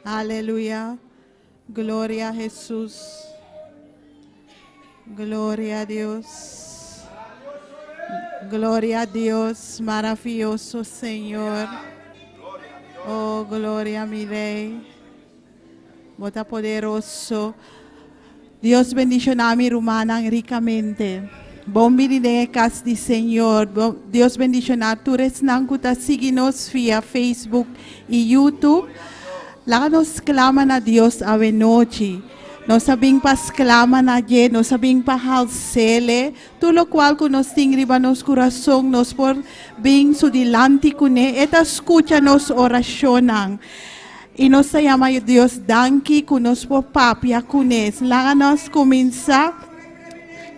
Aleluya. Gloria a Jesús. Gloria a Dios. Gloria a Dios, maravilloso Señor. Oh, gloria a mi Rey. Bota poderoso. Dios bendicionar a mi hermana ricamente. Bom de casa de Senhor. Deus bendicionar tu resnanguta siga-nos via Facebook e YouTube. Lá nos clama na Deus a noite. Nós sabemos para exclamar na Ele, nós sabemos para halcele. Tudo o qual que nós temos nos coração, nós por bem su dilante com Ele. Eta escuta nos oracionam. E nós chamamos Deus danke que nós por papia com Ele. Lá nós começar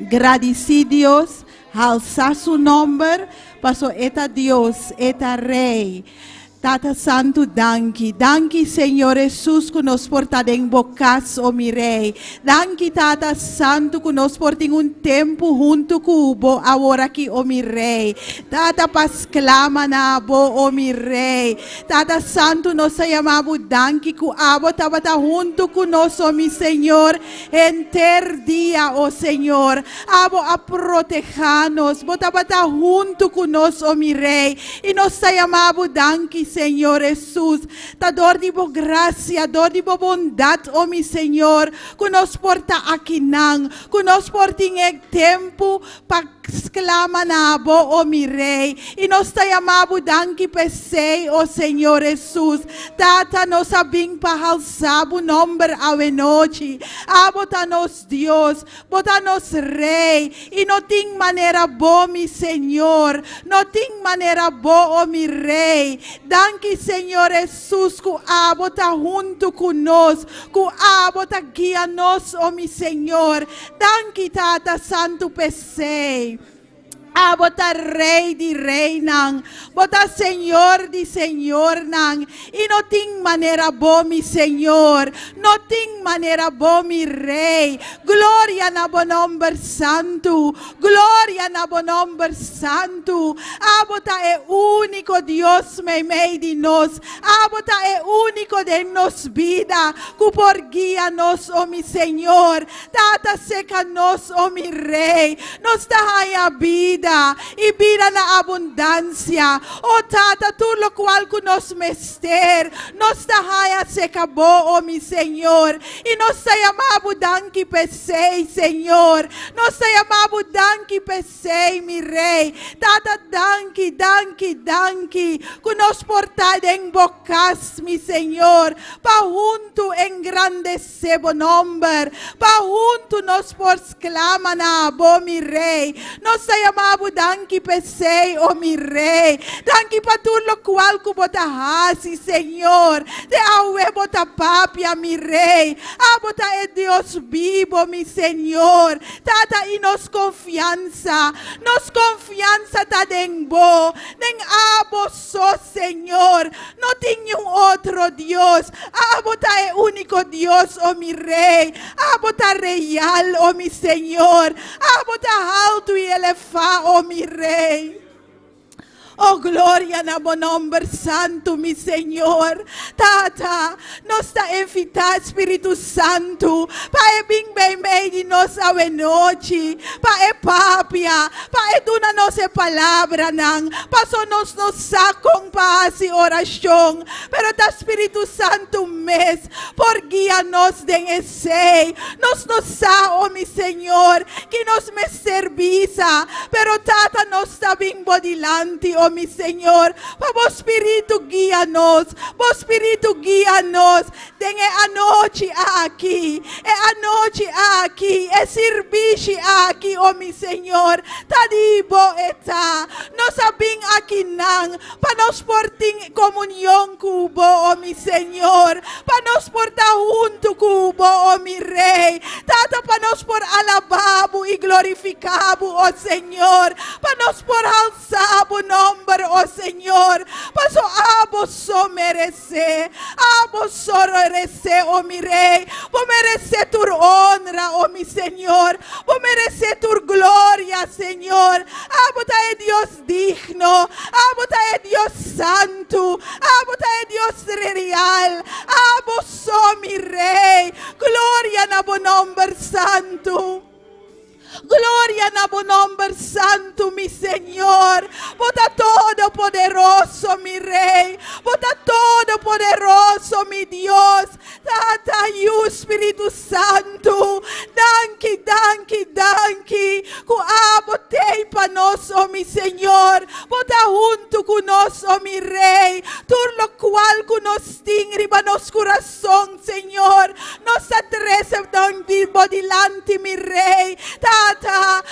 agradecidos, alçar su nome, para eta Deus, eta Rei. Tata Santo, danke. Danke, Senhor Jesus, que nos porta em bocas, oh mi Rei. Danke, Tata Santo, que nos porta em tempo junto com o agora aqui, oh mi Rei. Tata pasclama na bo, oh mi Rei. Tata Santo, nos chamamos danke, que o abo estava junto conosco, oh mi Senhor. Enter dia, oh Senhor. Abo a proteger-nos, botava junto conosco, oh mi Rei. E nos chamamos danke, Senhor Jesus, ta dor de boa graça, dor de boa bondade, oh meu Senhor, que nos porta aqui não, que nos porta em tempo para exclamar na boa, oh meu Rei, e nós te amamos, danke pesei, oh Senhor Jesus, tata nos sabim para alçar o nome a noite, bota nos Deus, bota nos Rei, e não tem maneira boa, meu Senhor, não tem maneira boa, oh meu Rei, danke, Senhor Jesus, que abo está junto conosco, que abo está guiando-nos, oh meu Senhor. Danke, Tata Santo Pesei. Bota Rei de Rei nang, bota Senhor de Senhor nang, e não tem maneira boa, meu Senhor, não tem maneira boa, meu Rei. Glória na bom nome santo, glória na bom nome santo. Bota é único Deus meio de nós, bota é único de nos vida, que por guia nos, oh meu Senhor, tata seca nos, oh meu Rei, nos dá a vida. E vida na abundância, oh Tata, tudo o qual que nos mester, nos tahaia se acabou, oh meu Senhor, e nos chamamos danke pesei, Senhor, nos chamamos danke pesei, meu Rei, Tata, danke, danke, danke, que nos portai em bocas, meu Senhor, para junto engrandecer o nome, para junto nos por exclamar na bo, meu Rei, nos chamamos danke pesei, oh mi Rei. Danke para tudo o qual que bota hasi, Senhor. De aue bota papia, mi Rei. Bota é Deus vivo, mi Senhor. Tata e nos confiança tá em bo. Nem abo só, Senhor. Não tem outro Deus. Bota é único Deus, oh mi Rei. Bota real, oh mi Senhor. Bota alto e elevado, oh mi Rei. Oh, glória na bom nome santo, meu Senhor. Tata, nós está invitar Espírito Santo para bem meio de nós a noite, para papia, para duna nossa palavra, não, para só nos sacam paz e oração, pero tá Espírito Santo mês, por guia nos den esse, nos sa, oh meu Senhor, que nos me serviça, pero Tata, nos está bem bodilante, oh meu Senhor, para o Espírito guia-nos, o Espírito guia-nos, tem a noite aqui, a noite aqui, serviço aqui, oh meu Senhor, tadibo eta, nós sabemos aqui não, para nos portar comunhão com o oh meu Senhor, para nos portar junto com o oh meu Rei, tata para nos por alababo e glorificabo, oh Senhor, para nos por alçar o nome, oh Senhor, passo abo só merecer, oh meu Rei, vou merecer tua honra, oh meu Senhor, vou merecer tua glória, Senhor, tá é Deus digno, tá é Deus santo, tá é Deus real, mi Rey. Gloria na bo nombre santo. Gloria na bo nombre santo, mi Señor. Bota todo poderoso, mi Rey. Bota todo poderoso, mi Dios. Tata, you, Espíritu Santo. Danki, danki, danki. Ku abotei panoso, mi Señor. Bota junto con nos, oh mi Rey. Tur lo cual con nos tingri banos corazón, Señor. Nos atrese don vivo dilante, mi Rey. Tata,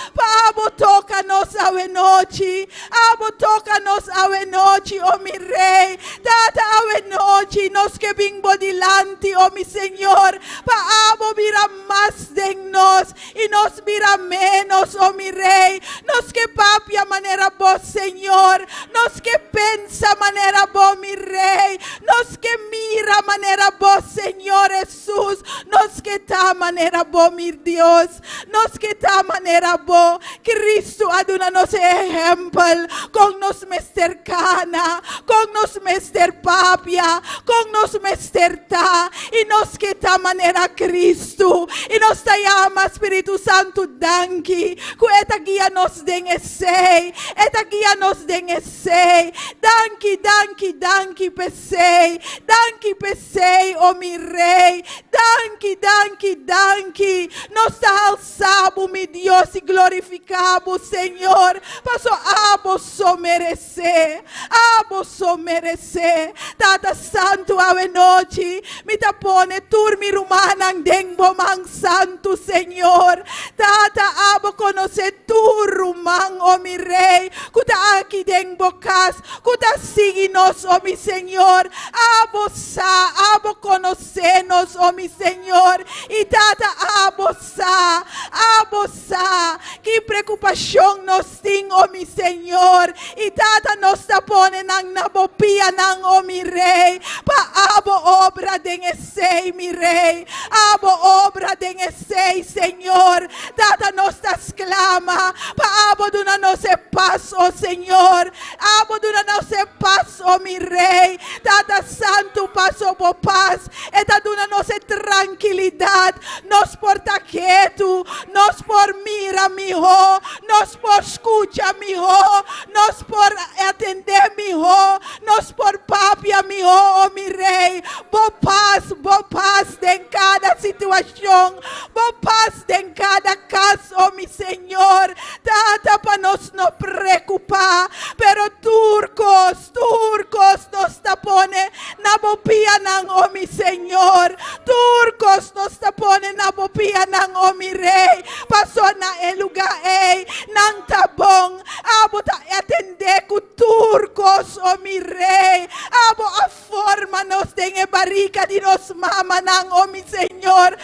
abo toca-nos ave noite. Abo toca-nos ave noite, oh mi Rei. Tata, ave noite, nos que bimbo dilante, oh mi Señor. Pa abo vira más de nos y nos vira menos, oh mi Rei. Nos que papia manera vos, Señor. Nos que pensa manera vos, mi Rei. Nos que mira manera vos, Señor Jesús. Nos que ta manera vos, mi Dios. Nos que ta manera vos. Cristo aduna nos ejemplo. Con nos mester cana. Con nos mester papia. Con nos mester ta. Y nos que ta manera Cristo. Y nos ta llama Espíritu Santo danki. Ku eta guía nos den ese. Eta guía nos den ese. Danki, danki, danki pesei. Danki pesei, oh mi Rei. Danki, danki, danki. Nos alçamos, mi Dios, y glorificamos, Señor. Paso abo so merecer. Abo so merecer. Tata Santo ave noite. Mi tapone turmi rumanang dengbo mang santo, Señor. Tata abo conocer tu rumang, oh mi Rei. Kuta aki dengbo kas. Kuta siginos, oh mi Señor. Abo sa, abo conocernos, oh mi Señor. Y tata abo sa. Que preocupación nos ting, oh mi Señor. Y tata nos tapone nang nabopia nang, oh mi Rei. Pa abo obra den ese, mi Rei. Abo obra den ese, Señor. Tata nos exclama. Pa abo duna nos e paz, oh Señor. Abo duna nos e paz, oh mi Rei. Tata Santo paso por paz. Eta duna nos e tranquilidad. Nos porta quieto. Nos por mira, mi hijo. Nos por escucha, mi hijo. Nos por atender, mi hijo. Nos por papia, mi hijo, oh mi Rei. Bo paz en cada situación. Bo paz en cada caso, oh mi Señor. Tata para nos no preocupar. Pero turcos nos tapone na bopia nang, oh mi Señor. Turcos nos tapone na bopia nang, oh mi Rei. Paso na el lugar nang tabong. Abo ta atende ku turcos, oh mi Rei. Abo a forma nos den barriga di nos mama nang, oh mi Señor.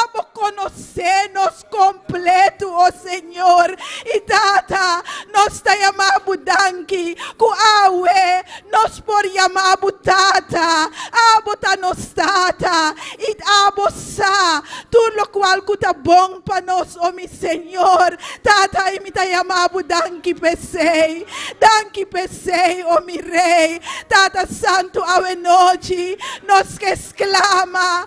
Abo conocernos completo, oh Señor. Y tata nos ta llamabu danki ku awe nos por llamabu tata. Abo ta nos tata. Y abo sa tu lo cual kuta bong panos, oh mi Señor. Tata imita llamabu danki pesei. Danki pesei, oh mi Rei. Tata Santo ave noche nos que exclama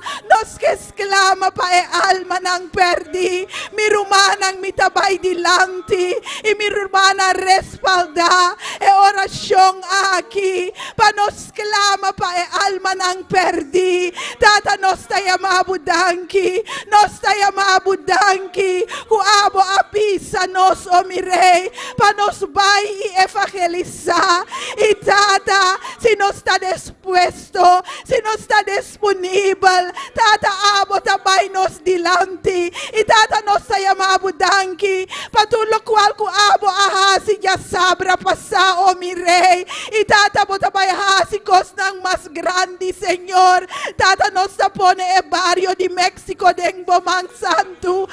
pa e alma nang perdi. Mi rumanang mitabay dilante. Y mi rumana respalda e oración aquí. Pa nos clama pa e alma nang perdi. Tata nos tayamabu danki. Nos tayamabu danki. Ku abo apisa nos, oh mi Rei. Pa nos bay y evangelizar. Y tata, si no está dispuesto, si no está disponible, tata abo tabay nos dilante. Y tata nos tayamabu danki. Pa tu lo cual ku abo ahasi ya sabra pasa, oh mi Rei. Y tata bo tabay ahasi kos nang mas grande, Señor. Tata nos tapone e barrio di Mexico deng bomang santo.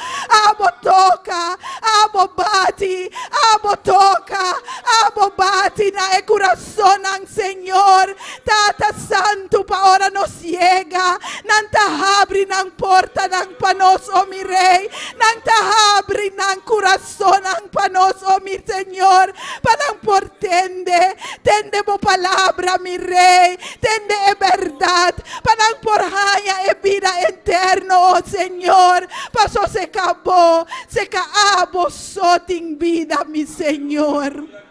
Abo toca, abo bati, abo toca, abo bati na e corazón ng Señor. Tata Santo pa ora nos llega. Nang tahabri ng porta ng panos, oh mi Rei. Nang tahabri ng corazón ng panos, oh mi Señor. Panang portende, Tende bo palabra, mi Rey. Tende verdad. Panang porhaya e vida eterno, oh Señor. Paso se acabó. Se acabó soting vida, mi Señor.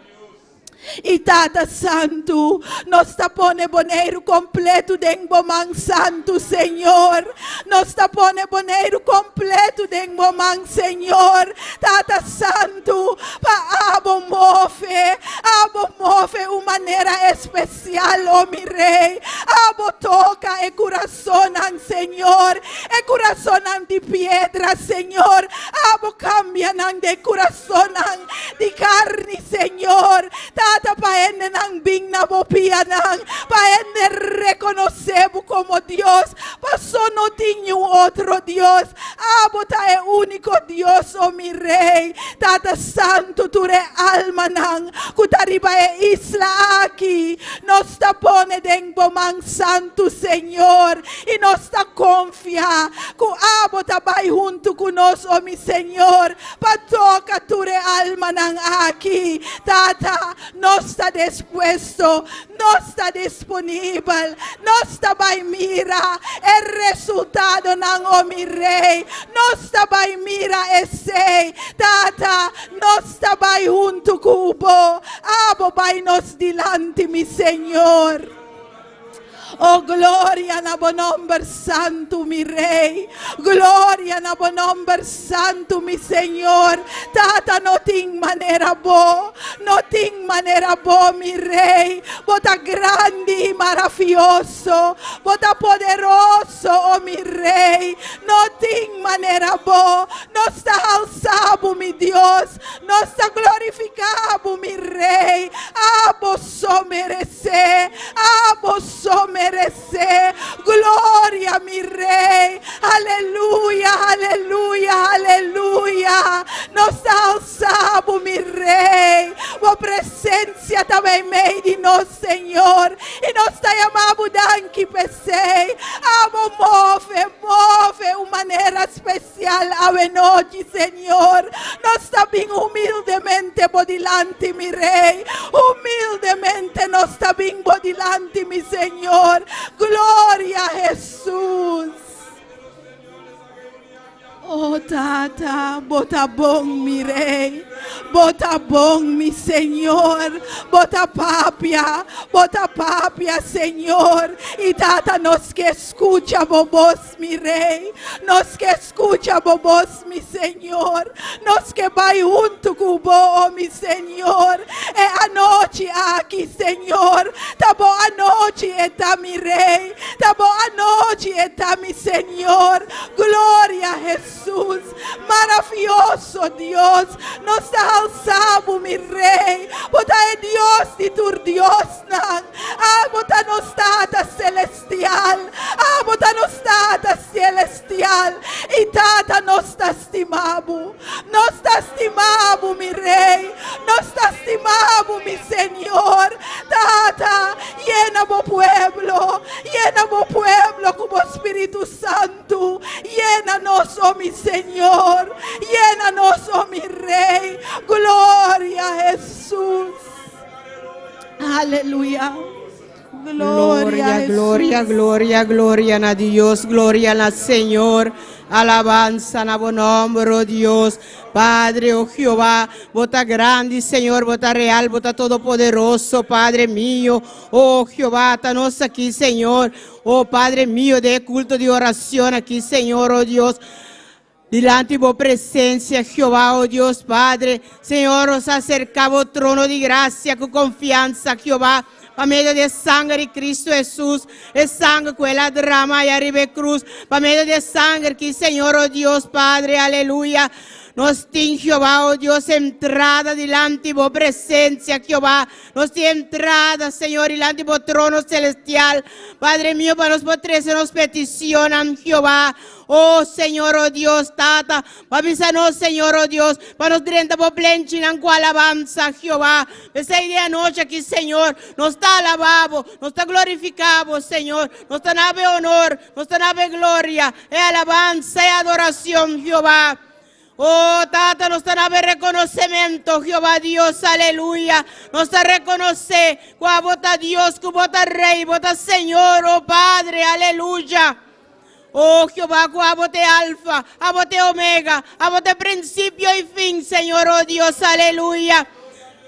E Tata Santo, nós tapone boneiro completo de Bomang Santo, Senhor. Nós tapone boneiro completo de Bomang, Senhor. Tata Santo, pa abo move uma maneira especial, oh mi Rei. Abo toca e coração, Senhor. E coração de pedra, Senhor. Abo cambia de coração de carne, Senhor. Tata paende nang bing na bopia nang paende reconocemos como Dios. Paso no tinha outro Dios. Abota é único Dios, oh mi Rei. Tata Santo, tu re alma nang kutariba é isla aqui. Nos tapone den Bomang Santo, Senhor. E nos ta confia que abota vai junto conosco, oh mi Senhor. Patoca tu re alma nang aqui. Tata, não está disposto, não está disponível, não está vai mira, é resultado não, oh mi Rei, não está vai mira esse, Tata, não está vai junto cubo, abo vai nos dilante, mi Senhor. Oh, gloria na bonomber santo, mi Rei. Gloria na bonomber santo, mi Senhor. Tata, no ting manera bo. No ting manera bo, mi Rei. Bota grande e maravilhoso. Bota poderoso, oh mi Rei. No ting manera bo. Nos está alçado, mi Deus. Nos está glorificado, mi Rei. Abo so merecer. Abo so merecer. Gloria, mi Rei. Aleluia, aleluia, aleluia. Nos alçamos, mi Rei. Tua presença também meio de nós, Senhor. E nós te amamos, danke, pensei. Amo, move uma maneira especial a noite, Senhor. Nós também humildemente bodilante, mi Rei. Humildemente nós também bodilante, mi Senhor. Glória a Jesus. Oh, Tata, bota bom, mi Rei. Bota bom, mi Senhor. Bota papia, Senhor. E Tata, nós que escuta bobos, mi Rei. Nós que escuta bobos, mi Senhor. Nós que vai junto com o bom, mi Senhor. É a noite aqui, Senhor. Tá bom a noite, está, mi Rei. Tá bom a noite, está, mi Senhor. Glória a Jesus. Maravilhoso Deus, nos alçamos, mi Rei. Bota é Deus de tu Deus, não. Bota nos Tata celestial. Bota nos Tata celestial. E Tata nos estimamos. Nos estimamos, mi Rei. Nos estimamos, mi Senhor. Tata, llena o pueblo como Espírito Santo. Llena-nos, oh mi Senhor. Llena-nos, oh mi Rei. Glória a Jesus. Aleluia. Gloria, gloria, gloria, gloria a Dios, gloria al Señor. Alabanza na buen nombre, oh Dios, Padre, oh Jehová, bota grande, Señor, bota real, bota todopoderoso, Padre mío, oh Jehová, danos aquí, Señor, oh Padre mío, de culto de oración aquí, Señor, oh Dios. Delante de tu presencia, Jehová, oh Dios Padre, Señor, nos acercamos al trono de gracia con confianza, Jehová, por medio de sangre de Cristo Jesús, el sangre que la derrama y arriba de cruz, por medio de sangre que, Señor, oh Dios Padre, aleluya, nos tiene, Jehová, oh Dios, entrada delante de tu presencia, Jehová. Nos tiene entrada, Señor, delante de tu trono celestial. Padre mío, para nosotros nos peticionan, Jehová. Oh, Señor, oh Dios, Tata. Avísanos, Señor, oh Dios. Para nos direnta por plenchinan con alabanza, Jehová. Esa idea noche aquí, Señor. Nos está alabado, nos está glorificado, Señor. Nos está nave honor, nos está nave gloria. E alabanza, e adoración, Jehová. Oh, Tata, nos da reconocimiento, Jehová Dios, aleluya. Nos da reconocer, que vota Dios, que vota Rey, vota Señor, oh Padre, aleluya. Oh Jehová, que abote alfa, abote omega, abote principio y fin, Señor, oh Dios, aleluya.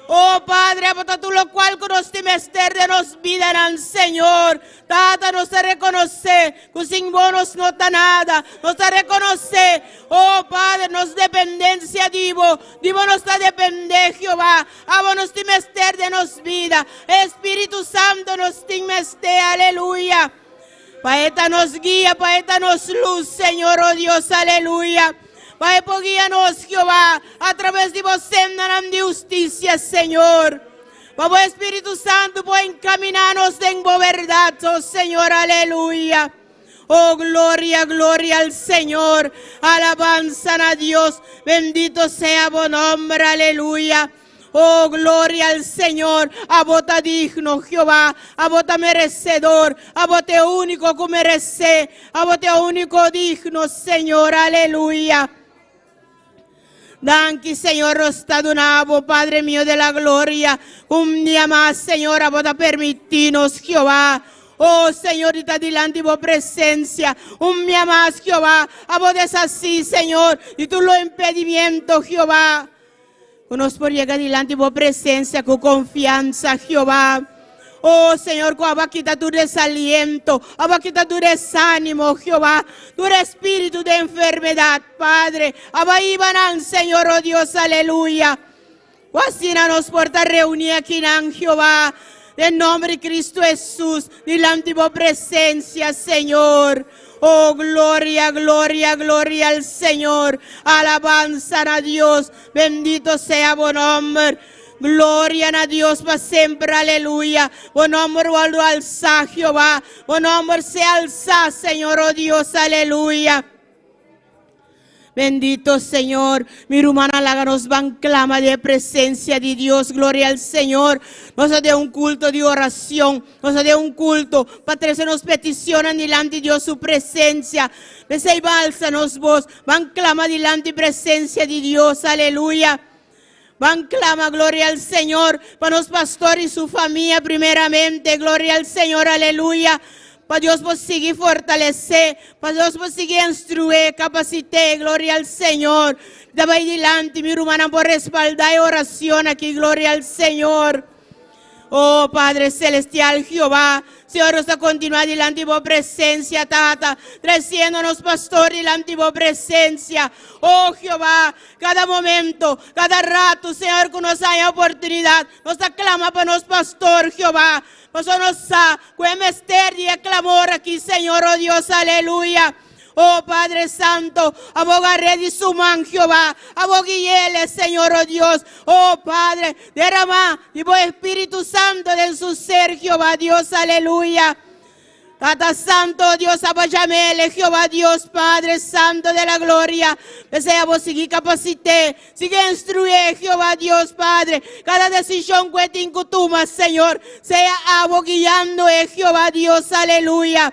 Oh Padre, abote tú lo cual con nos timester de nos vidarán, Señor. Tata, nos da reconocer, que sin vos no está nada. Nos da reconocer, oh Padre, nos dependencia, Divo nos da depender, Jehová. Abo nos timester de nos vida. Espíritu Santo nos timester, aleluya. Paeta nos guía, paeta nos luz, Señor, oh Dios, aleluya. Paeta guíanos, Jehová, a través de vos sendan de justicia, Señor. Vamos, Espíritu Santo, por encaminarnos en verdad, oh Señor, aleluya. Oh, gloria, gloria al Señor. Alabanza a Dios. Bendito sea tu nombre, aleluya. Oh, gloria al Señor, a vota digno, Jehová, a vota merecedor, a vote único que merece, a vote único digno, Señor, aleluya. Danke, Señor, rostadunabo, Padre mío de la gloria, un día más, Señor, a vota permitirnos, Jehová. Oh, Señorita, delante de tu presencia, un día más, Jehová, a vos es así, Señor, y tú lo impedimiento, Jehová. Nos por llegar delante de tu presencia con confianza, Jehová. Oh, Señor, que quita tu desaliento, quita tu desánimo, Jehová. Tu espíritu de enfermedad, Padre. Iban, Señor, oh Dios, aleluya. Así nos porta reunir aquí en Jehová. En nombre de Cristo Jesús, delante de tu presencia, Señor. Oh, gloria, gloria, gloria al Señor. Alabanza a Dios. Bendito sea tu nombre. Gloria a Dios para siempre, aleluya. Tu nombre vuelvo a alzar, Jehová. Tu nombre se alza, Señor, oh Dios, aleluya. Bendito Señor, mi hermana Laga nos van clama de presencia de Dios, gloria al Señor. Nos de un culto de oración, nos de un culto, Padre, se nos peticionan delante de Dios su presencia. Desde bálsanos vos, van clama delante de presencia de Dios, aleluya. Van clama, gloria al Señor, para los pastores y su familia primeramente, gloria al Señor, aleluya. Para Dios vos sigue fortalecer, para Dios vos sigue instruir, capacitar, gloria al Señor. De ahí delante, mi hermana, por respaldar y oración aquí, gloria al Señor. Oh Padre Celestial, Jehová, Señor, nos a continuar delante de tu presencia, Tata, trayéndonos, pastor, delante de tu presencia. Oh Jehová, cada momento, cada rato, Señor, que nos haya oportunidad, nos aclama para nos, pastor, Jehová. Nosotros nos y clamor aquí, Señor, oh Dios, aleluya. Oh Padre Santo, abogaré de su man, Jehová, aboguíele, Señor, oh Dios. Oh Padre, derrama y por Espíritu Santo de su ser, Jehová, Dios, aleluya. Tata Santo, Dios, abayamele, Jehová, Dios, Padre Santo de la gloria. Desea vos sigue capacité, sigue instruye, Jehová, Dios, Padre. Cada decisión que te incutumas, Señor, sea aboguiando, Jehová, Dios, aleluya.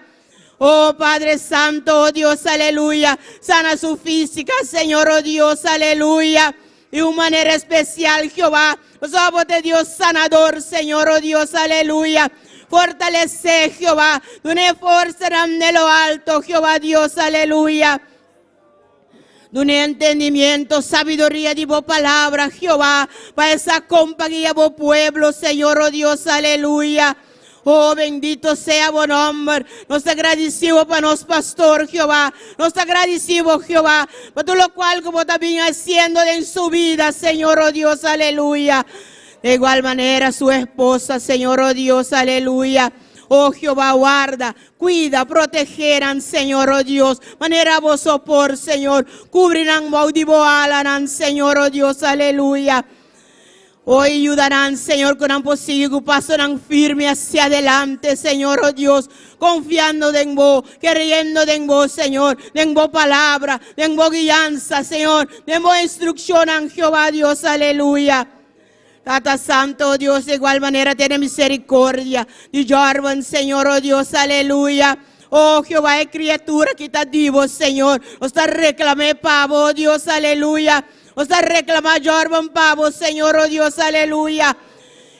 Oh Padre Santo, oh Dios, aleluya. Sana su física, Señor, oh Dios, aleluya. Y de una manera especial, Jehová, somos de Dios sanador, Señor, oh Dios, aleluya. Fortalece, Jehová, una fuerza de lo alto, Jehová, Dios, aleluya. Un entendimiento, sabiduría de tu palabra, Jehová, para esa compañía de tu pueblo, Señor, oh Dios, aleluya. Oh, bendito sea tu nombre. Nos agradecemos para nos, pastor, Jehová. Nos agradecemos, Jehová, por todo lo cual como también haciendo en su vida, Señor, oh Dios, aleluya. De igual manera su esposa, Señor, oh Dios, aleluya. Oh Jehová, guarda, cuida, protegerán, Señor, oh Dios. Manera vos sopor, Señor. Cubrirán, maudiboalarán, Señor, oh Dios, aleluya. Hoy ayudarán, Señor, con un posible pasarán firme hacia adelante, Señor, oh Dios, confiando en vos, creyendo en vos, Señor, en vos palabra, en vos guianza, Señor, en vos instrucción, Jehová, Dios, aleluya. Tata Santo, oh Dios, de igual manera tiene misericordia de Jorvan, Señor, oh Dios, aleluya. Oh Jehová, es criatura que está vivo, Señor. Nos está reclamando pavo, oh Dios, aleluya. Nos está reclamando Jorban pavo, Señor, oh Dios, aleluya.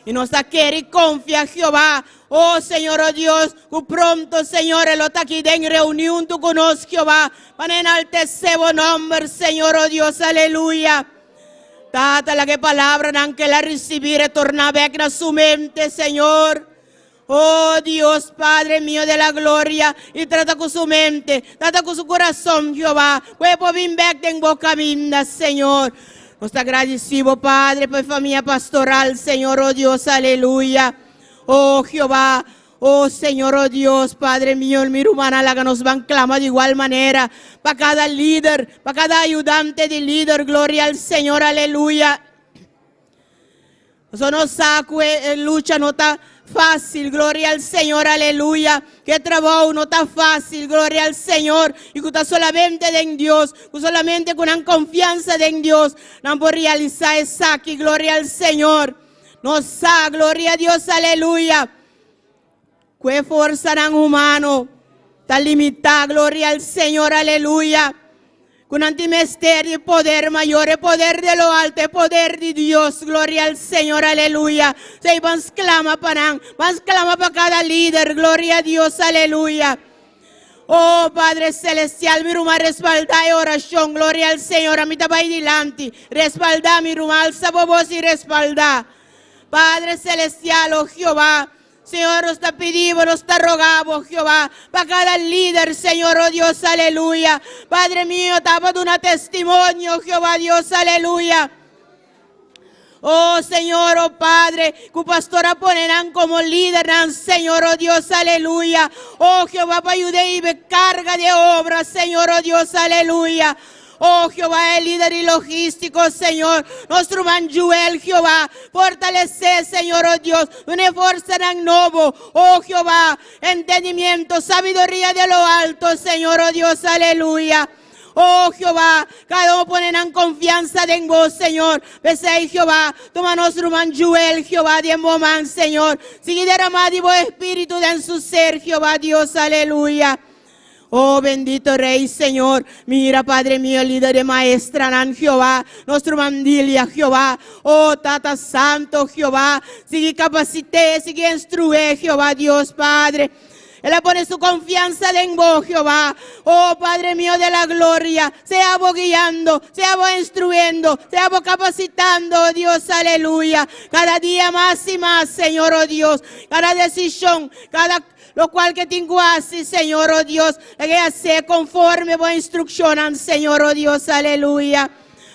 Y nos está queriendo confiar, Jehová. Oh Señor, oh Dios, que pronto, Señor, Él está aquí en reunión tú con nosotros, Jehová. Para enaltecer tu nombre, Señor, oh Dios, aleluya. Tata la que palabra, que la recibir, retorna a su mente, Señor. Oh Dios, Padre mío de la gloria, y trata con su mente, trata con su corazón, Jehová. Puede vir back en boca minda, Señor. Nos agradecemos, Padre, por familia pastoral, Señor, oh Dios, aleluya. Oh Jehová, oh Señor, oh Dios, Padre mío, mi hermana, la que nos van a clamar de igual manera. Para cada líder, para cada ayudante de líder, gloria al Señor, aleluya. Eso no saque, lucha no está fácil, gloria al Señor, aleluya. Que trabajo no está fácil, gloria al Señor. Y que está solamente en Dios, que solamente con una confianza en Dios, no puede realizar eso aquí, gloria al Señor. No sa, gloria a Dios, aleluya. Que fuerza tan humano, tan limitada, gloria al Señor, aleluya. Con antimesterio y poder mayor, el poder de lo alto, el poder de Dios, gloria al Señor, aleluya. Se vamos clama para cada líder, gloria a Dios, aleluya. Oh Padre Celestial, mi rumá respalda y oración, gloria al Señor, a mí te va adelante, respalda mi rumá, alza voz y respalda. Padre Celestial, oh Jehová, Señor, nos está pidiendo, nos está rogando, Jehová, para cada líder, Señor, oh Dios, aleluya. Padre mío, estaba de un testimonio, Jehová, Dios, aleluya. Oh Señor, oh Padre, que pastora ponerán como líder, Señor, oh Dios, aleluya. Oh Jehová, para ayudar y carga de obras, Señor, oh Dios, aleluya. Oh Jehová, el líder y logístico, Señor. Nuestro Manuel, Jehová. Fortalece, Señor, oh Dios. Una fuerza en nuevo. Oh Jehová, entendimiento, sabiduría de lo alto, Señor, oh Dios, aleluya. Oh Jehová, cada uno ponen confianza en vos, Señor. Besé, Jehová, toma nuestro Manuel, Jehová, de momán, Señor. Sigue derramando vos espíritu en su ser, Jehová, Dios, aleluya. Oh bendito Rey, Señor. Mira, Padre mío, líder de maestra, Jehová. Nuestro mandilia, Jehová. Oh Tata Santo, Jehová. Sigue capacité, sigue instruye, Jehová, Dios, Padre. Él pone su confianza en vos, Jehová. Oh Padre mío de la gloria. Sea vos guiando, sea vos instruyendo, sea vos capacitando, oh Dios, aleluya. Cada día más y más, Señor, oh Dios. Cada decisión, lo cual que tengo así, Señor, oh Dios, que hacer conforme vuestra instrucción, Señor, oh Dios, aleluya.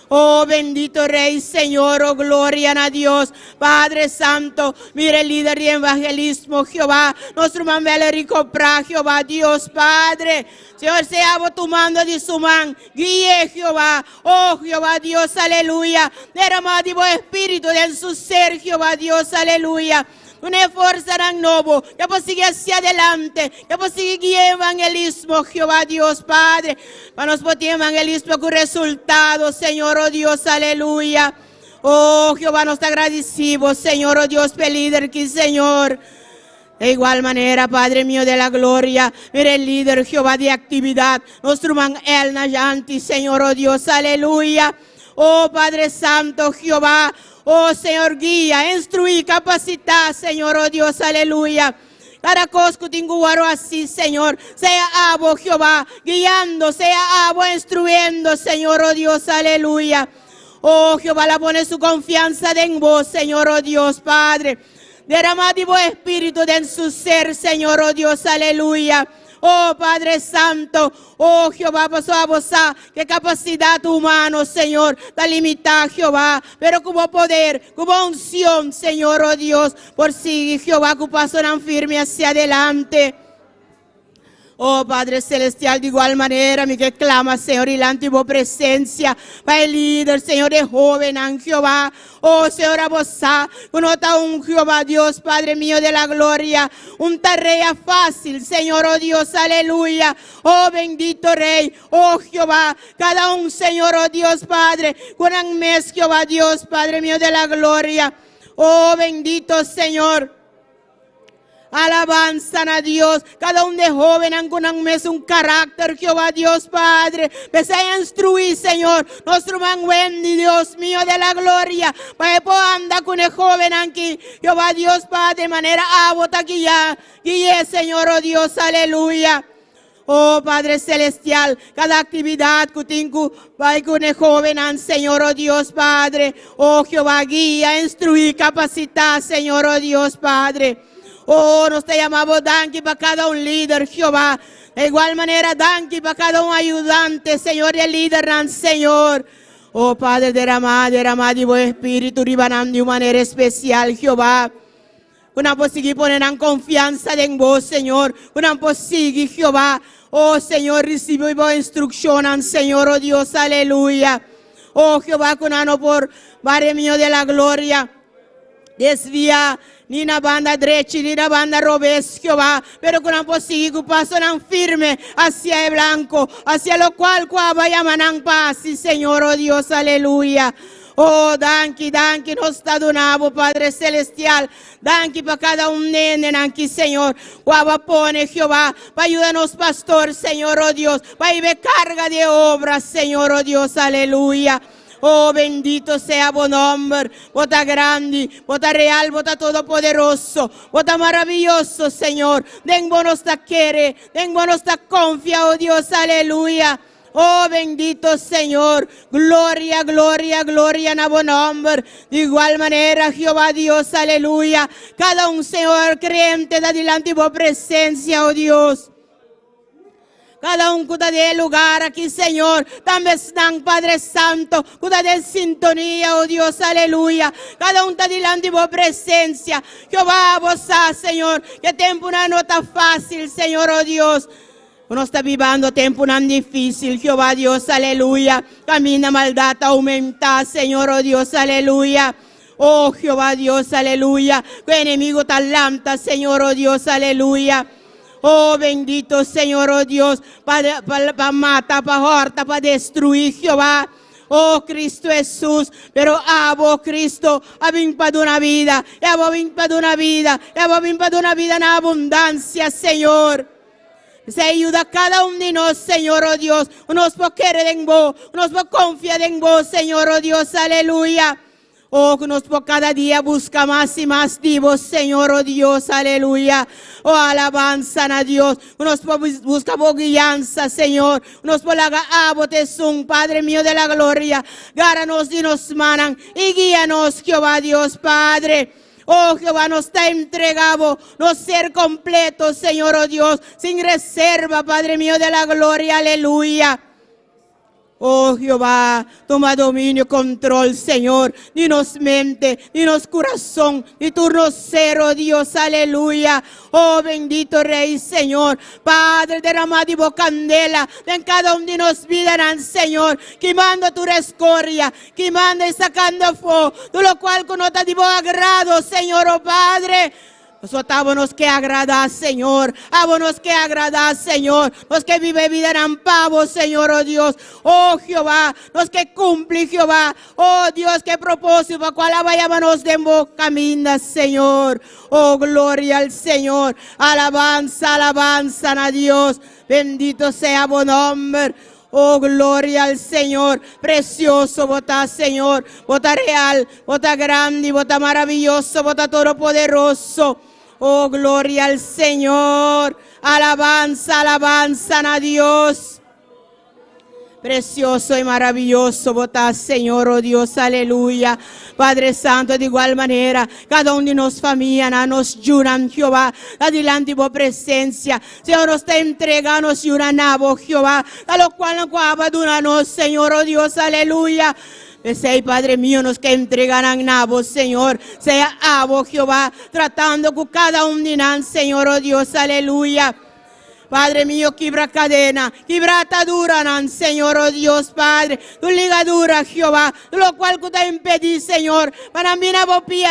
Oh bendito Rey, Señor, oh gloria a Dios, Padre Santo, mire el líder de evangelismo, Jehová, nuestro Manuel Rico Pra, Jehová, Dios, Padre, Señor, sea tu mando de su mano, guíe, Jehová, oh Jehová, Dios, aleluya, derrama de vuestro espíritu en su ser, Jehová, Dios, aleluya. Una fuerza tan nuevo, que pueda seguir hacia adelante, que pueda seguir guiando evangelismo, Jehová Dios Padre, para nos poder evangelismo con resultados, Señor, oh Dios, aleluya. Oh Jehová, nos agradecemos, Señor, oh Dios, por el líder que, Señor. De igual manera, Padre mío de la gloria, mire el líder, Jehová, de actividad, nuestro man El Nayanti, Señor, oh Dios, aleluya. Oh Padre Santo, Jehová. Oh Señor, guía, instruí, capacita, Señor, oh Dios, aleluya. Cada cosa que tengo así, Señor, sea abo, Jehová, guiando, sea abo, instruyendo, Señor, oh Dios, aleluya. Oh Jehová, la pone su confianza en vos, Señor, oh Dios, Padre. Derrama de vos espíritu en su ser, Señor, oh Dios, aleluya. Oh Padre Santo, oh Jehová, pasó a vos, qué capacidad humana, Señor, está limitada, Jehová, pero como poder, como unción, Señor, oh Dios, por sí, Jehová, que pasan firme hacia adelante. Oh Padre Celestial, de igual manera, mi que clama, Señor, y la antigua presencia, para el líder, Señor, de joven, Jehová. Oh Señor, a vos, conota un Jehová, Dios, Padre mío de la gloria, un tarea fácil, Señor, oh Dios, aleluya. Oh bendito Rey, oh Jehová, cada un, Señor, oh Dios, Padre, con un mes, Jehová, Dios, Padre mío de la gloria. Oh bendito Señor. Alabanza a Dios. Cada un de joven con un carácter, Jehová Dios Padre. Empecé a instruir, Señor. Nuestro man Wendy, Dios mío de la gloria. Para que anda con el joven aquí. Jehová Dios Padre. De manera abota guía. Guíe, Señor, oh Dios, aleluya. Oh Padre Celestial, cada actividad que tengo, va con el joven, Señor, oh Dios Padre. Oh Jehová, guía, instruir, capacitar, Señor, oh Dios Padre. Oh, nos te llamamos Danqui para cada un líder, Jehová. De igual manera, Danqui para cada un ayudante, Señor, y el líder, Señor. Oh, Padre, derramad y buen espíritu, ribanando de manera especial, Jehová. Una posible poner en confianza en vos, Señor. Una posible, Jehová. Oh, Señor, recibe buena instrucción, Señor, oh Dios, aleluya. Oh, Jehová, con ano por Padre mío de la gloria. Desvía ni la banda derecha ni la banda revés, Jehová, pero con un posible paso firme hacia el blanco, hacia lo cual llaman paz, Señor, oh Dios, aleluya. Oh, danki, nos está donado, Padre Celestial. Danki para cada un nene, danki, Señor. Guava pone, Jehová, para ayudarnos, pastor, Señor, oh Dios. Para ir carga de obras, Señor, oh Dios, aleluya. Oh, bendito sea tu nombre, bota grande, bota real, bota todopoderoso, bota maravilloso, Señor. Den buenos ta quiere, den buenos ta confía, oh Dios, aleluya. Oh, bendito Señor, gloria, gloria, gloria en tu nombre. De igual manera, Jehová Dios, aleluya. Cada un Señor creyente da delante de tu presencia, oh Dios. Cada un cuida de lugar aquí, Señor. También están, Padre Santo. Cuida de sintonía, oh Dios, aleluya. Cada un está delante de tu presencia. Jehová, vos, Señor. Que tiempo una nota fácil, Señor, oh Dios. Uno está viviendo tiempo tan difícil, Jehová Dios, aleluya. Camina maldad, aumenta, Señor, oh Dios, aleluya. Oh Jehová Dios, aleluya. Que enemigo talanta, Señor, oh Dios, aleluya. Oh bendito Señor, oh Dios, para matar, para horta, para destruir, Jehová. Oh Cristo Jesús, pero abo Cristo, abim para una vida, abim para una vida, abim para una vida en abundancia, Señor. Se ayuda a cada uno de nosotros, Señor, oh Dios. Unos por querer en vos, unos por confiar en vos, Señor, oh Dios, aleluya. Oh, que nos por cada día busca más y más de vos, Señor, oh Dios, aleluya. Oh, alabanza a Dios. Unos por busca por guianza, Señor. Unos por la abote son, Padre mío de la gloria. Gáranos y nos manan y guíanos, Jehová Dios, Padre. Oh, Jehová, nos está entregado, nos ser completo, Señor, oh Dios, sin reserva, Padre mío de la gloria, aleluya. Oh, Jehová, toma dominio, control, Señor, ni nos mente, ni nos corazón, ni tu ser, oh Dios, aleluya. Oh, bendito Rey, Señor, Padre, derramado y candela, en cada uno de nos vidarán, Señor, quemando tu escoria, quemando y sacando fuego, de lo cual conota de agrado, Señor, oh Padre. Nosotros nos que agradar, Señor. Nos que agradar, Señor. Nos que vive vida en pavo, Señor, oh Dios. Oh Jehová, nos que cumple, Jehová. Oh Dios, qué propósito para cual vayámonos de camina, Señor. Oh, gloria al Señor. Alabanza, alabanza a Dios. Bendito sea tu nombre. Oh, gloria al Señor, precioso, vota Señor, vota real, vota grande, vota maravilloso, vota todopoderoso. Oh, gloria al Señor, alabanza, alabanza a Dios. Precioso y maravilloso, vota Señor, oh Dios, aleluya. Padre Santo, de igual manera, cada uno de nos familia, nos juran, Jehová, adelante por presencia. Señor, nos te entrega, nos juran a vos, Jehová, a lo cual nos abandonamos, Señor, oh Dios, aleluya. Ese Padre mío, nos que entregarán a vos, Señor, sea a vos, Jehová, tratando con cada uno de nosotros, Señor, oh Dios, aleluya. Padre mío, quebra cadena, quebra atadura, Señor, oh Dios, Padre, tu ligadura, Jehová, lo cual te impedí, Señor, para mí no voy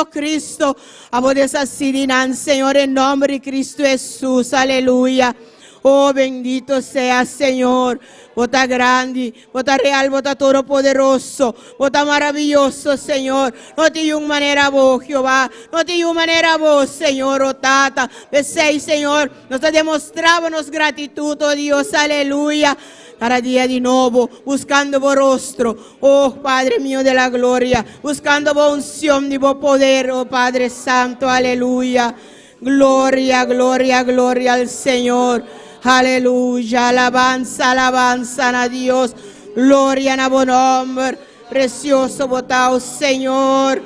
Cristo, a vos desasidinan, Señor, en nombre de Cristo Jesús, aleluya. Oh, bendito sea, Señor. Bota grande, bota real, bota todopoderoso, bota maravilloso, Señor. No te dio manera vos, Jehová. No te dio manera vos, Señor, oh Tata. Besei, Señor. Nos demostrábamos gratitud, oh Dios, aleluya. Cada día de nuevo, buscando vos rostro, oh Padre mío de la gloria, buscando vos unción de vos poder, oh Padre Santo, aleluya. Gloria, gloria, gloria al Señor. Aleluya, alabanza, alabanza a Dios. Gloria a buen nombre. Precioso votao, Señor.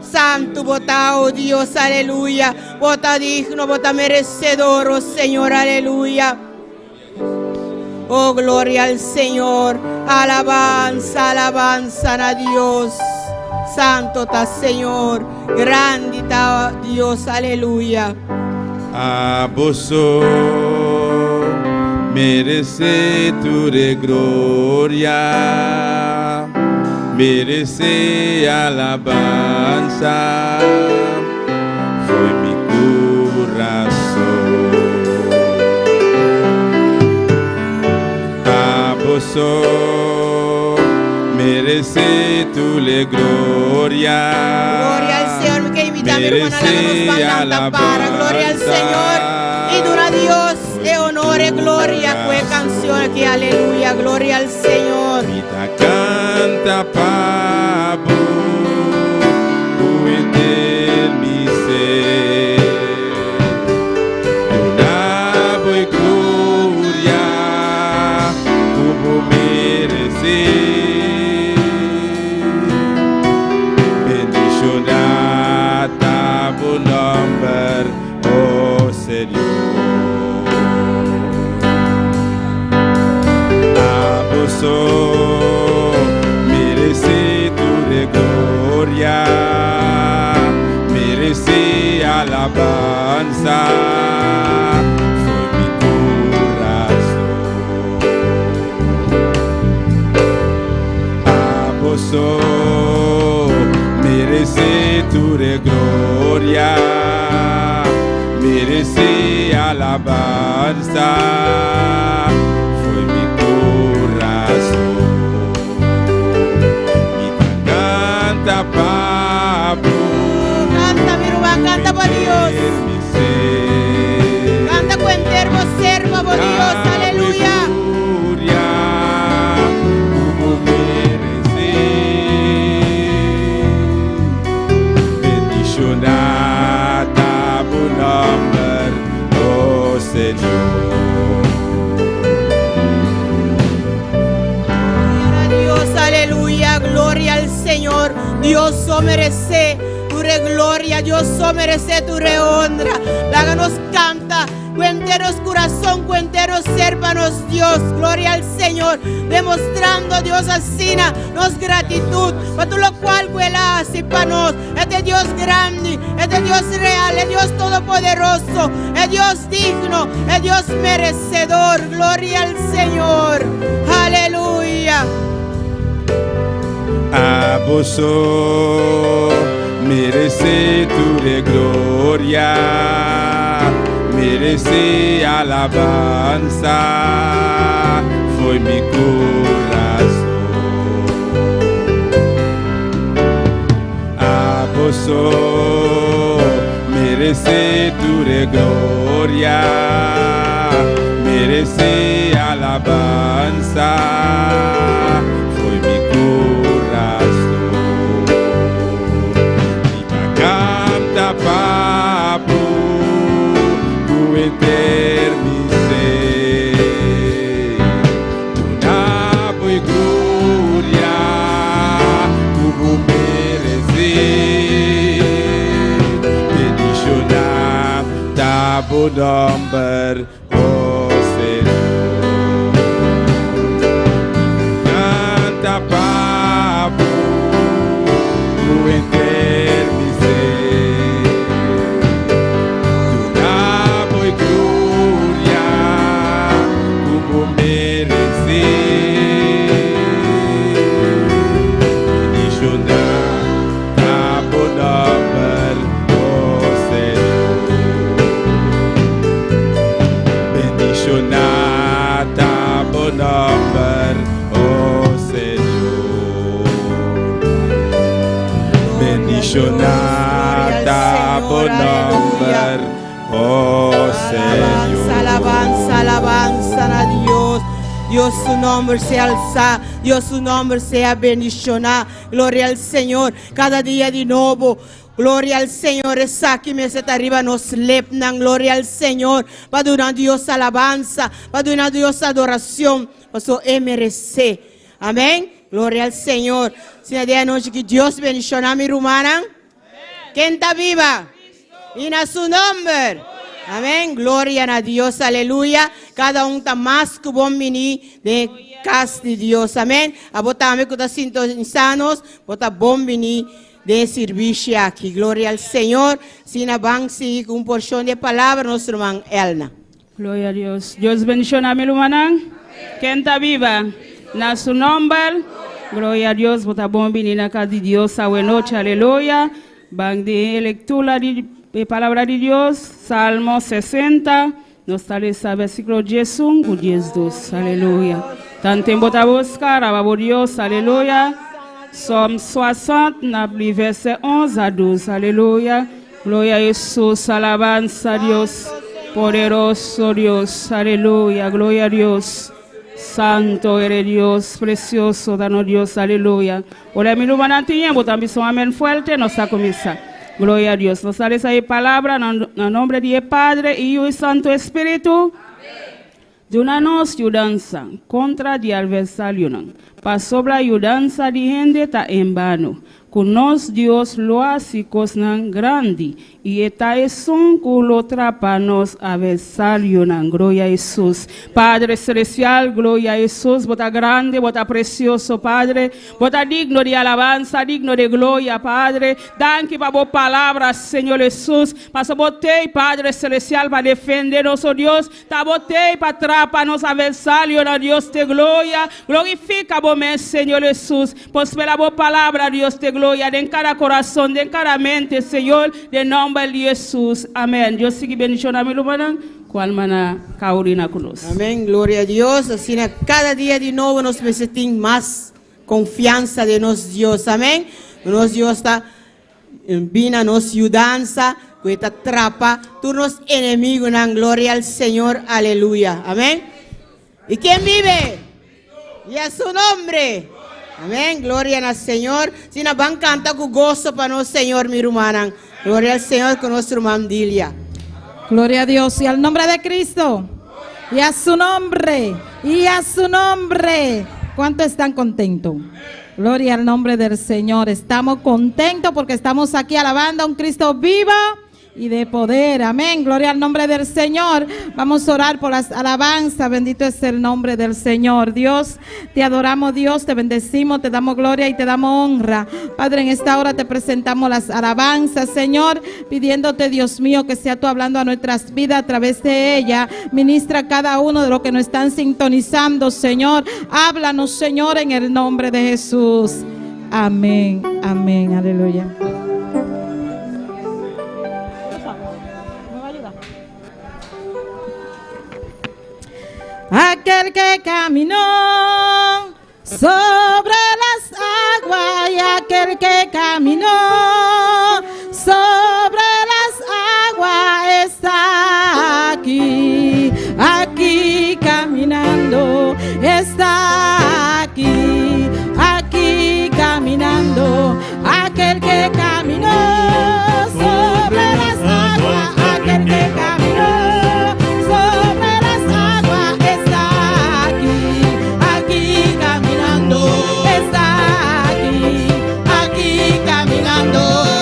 Santo votao, Dios, aleluya. Vota digno, vota merecedor, oh Señor, aleluya. Oh, gloria al Señor. Alabanza, alabanza a Dios. Santo ta Señor. Grande ta Dios, aleluya. A vosso merece tu de gloria, merece alabanza, foi mi corazón. A vosso merece tu de gloria. Gloria al Señor, que invita mi hermana a la para. Gloria al Señor y dura a Dios e honore, gloria, qué canción que aleluya, gloria al Señor. Vida canta papo, del mi ser. Una voy gloria, como merecer. Bendicionada bu nombre, oh Señor. A vos merece tu de gloria, merece alabanza, fue mi corazón. A vos merece tu de gloria, merece alabanza, fue mi corazón. Mi canta papo, Canta mi hermana, canta por Dios. mi ser. Canta cuentervo, servo por Dios, aleluya. Gloria, como merecer. Bendicionada bu nombre, oh Señor. Gloria a Dios, aleluya, gloria al Señor. Dios o merece tu re gloria, Dios o merece tu re honra. Láganos canta, cuenteros corazón, cuenteros sérvanos Dios, gloria al Señor, demostrando Dios asina, nos gratitud, por todo lo cual cuela así para nos. Este Dios grande, este Dios real, es Dios todopoderoso, es Dios digno, es Dios merecedor, gloria al Señor, aleluya. A vos merece tu de gloria, merece alabanza, fue mi corazón. A vos merece tu de gloria, merece alabanza, fue mi corazón. Viva canta papo, tu enter mi ser. Tu nabo y gloria, como merecer. Bendicionada bu nombre, oh Señor. Canta papo, tu enter mi ser. Tu nabo y gloria, como merecer. Bendicionada bu nombre, oh Señor. lugar, oh Señor. Alabanza, alabanza a Dios. Dios, su nombre sea alzado, Dios, su nombre sea bendicionado. Gloria al Señor, cada día de nuevo. Gloria al Señor, esa aquí me está arriba nos lepnan. Gloria al Señor, para donar Dios alabanza, para donar Dios adoración, para su MRC. Amén. Gloria al Señor. Si de anoche que Dios bendicionar mi hermana. ¿Quién está viva? Y en su nombre. Amén. Gloria a Dios. Aleluya. Cada uno está más que buen vini de casa de Dios. Amén. A botarme que está sintonizados. Bota buen vini de servicio aquí. Gloria al Señor. Sin avance con porción de palabra, nuestro hermano Elna. Gloria a Dios. Dios bendiga a mi hermana. ¿Quién está viva? En su nombre. Gloria a Dios. Bota buen vini na casa de Dios. Buenas noches. Aleluya. Van de lectura de palabra de Dios, Salmo 60, nos sale ese versículo 10, 12, aleluya. Tanto en bota buscar, ababo Dios, aleluya. Somme 60, nabli verset 11 a 12, aleluya. Gloria a Jesús, alabanza a Dios, poderoso Dios, aleluya, gloria a Dios. Santo eres Dios, precioso, danos Dios, aleluya. Ahora mi hermana tiene, botamos un amén fuerte, nos está comenzando. Gloria a Dios. Nos sale esa palabra en el nombre de Padre, Hijo y Santo Espíritu. De una nos ayudanza contra el adversario. Para sobre ayudanza de gente está en vano. Con nos Dios lo hace cosas grande. Y esta es un culo trapa nos adversario. Gloria a Jesús. Padre celestial, gloria a Jesús. Bota grande, bota precioso, Padre. Bota digno de alabanza, digno de gloria, Padre. Danke para vos palabras, Señor Jesús. Para bote, Padre celestial, para defendernos, oh Dios. Ta bote para atraparnos adversario, oh Dios de gloria. Glorifica vos, Señor Jesús. Prospera vos palabras, Dios de gloria. De cada corazón, de cada mente, Señor. De nombre de Jesús. Amén. Dios sigue bendicionando a mi hermana. Cual mana caurina con nosotros. Amén. Gloria a Dios. Así cada día de nuevo nos sentimos más confianza de nos Dios. Amén. Nos Dios está vina nos ayudanza. Que te atrapa. Tú nos enemigos. Gloria al Señor. Aleluya. Amén. ¿Y quién vive? Y a su nombre. Amén. Gloria al Señor. Si nos van a cantar con gozo para nosotros, Señor, mi hermana. Gloria al Señor con nuestro hermano Dilia. Gloria a Dios y al nombre de Cristo. Y a su nombre. Y a su nombre. ¿Cuántos están contentos? Gloria al nombre del Señor. Estamos contentos porque estamos aquí alabando a un Cristo vivo y de poder. Amén. Gloria al nombre del Señor. Vamos a orar por las alabanzas. Bendito es el nombre del Señor. Dios, te adoramos, Dios, te bendecimos, te damos gloria y te damos honra. Padre, en esta hora te presentamos las alabanzas, Señor, pidiéndote, Dios mío, que sea tú hablando a nuestras vidas a través de ella. Ministra a cada uno de los que nos están sintonizando, Señor. Háblanos, Señor, en el nombre de Jesús. Amén. Amén. Aleluya. Aquel que caminó sobre las aguas y aquel que caminó sobre las aguas está aquí, aquí caminando, está aquí, aquí caminando, aquel que caminó sobre las aguas, aquel que caminó sobre las aguas está aquí, aquí caminando, está aquí, aquí caminando.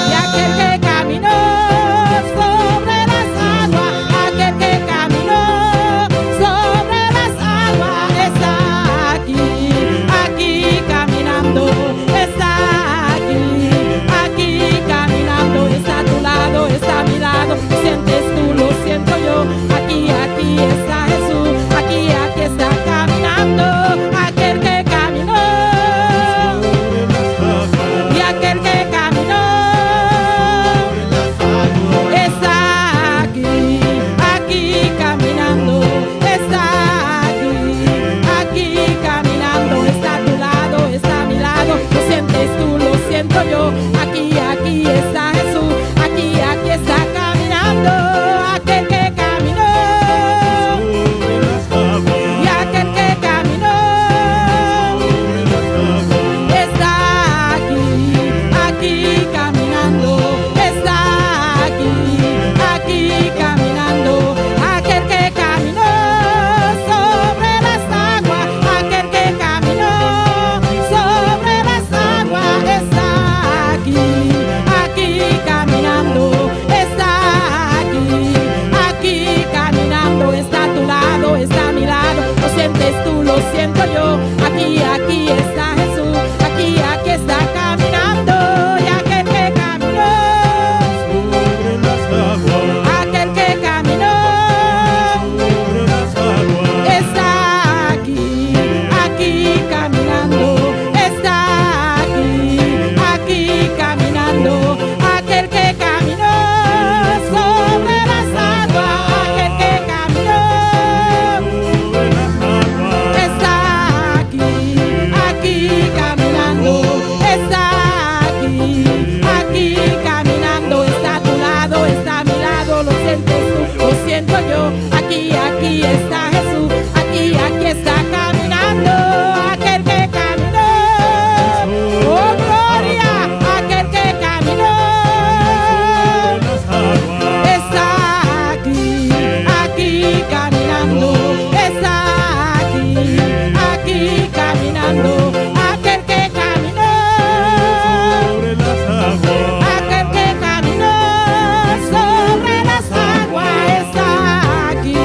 aquí está Jesús, aquí está caminando, aquel que caminó, oh gloria, aquel que caminó, está aquí caminando, está aquí caminando, aquel que caminó, aquel que caminó sobre las aguas, está aquí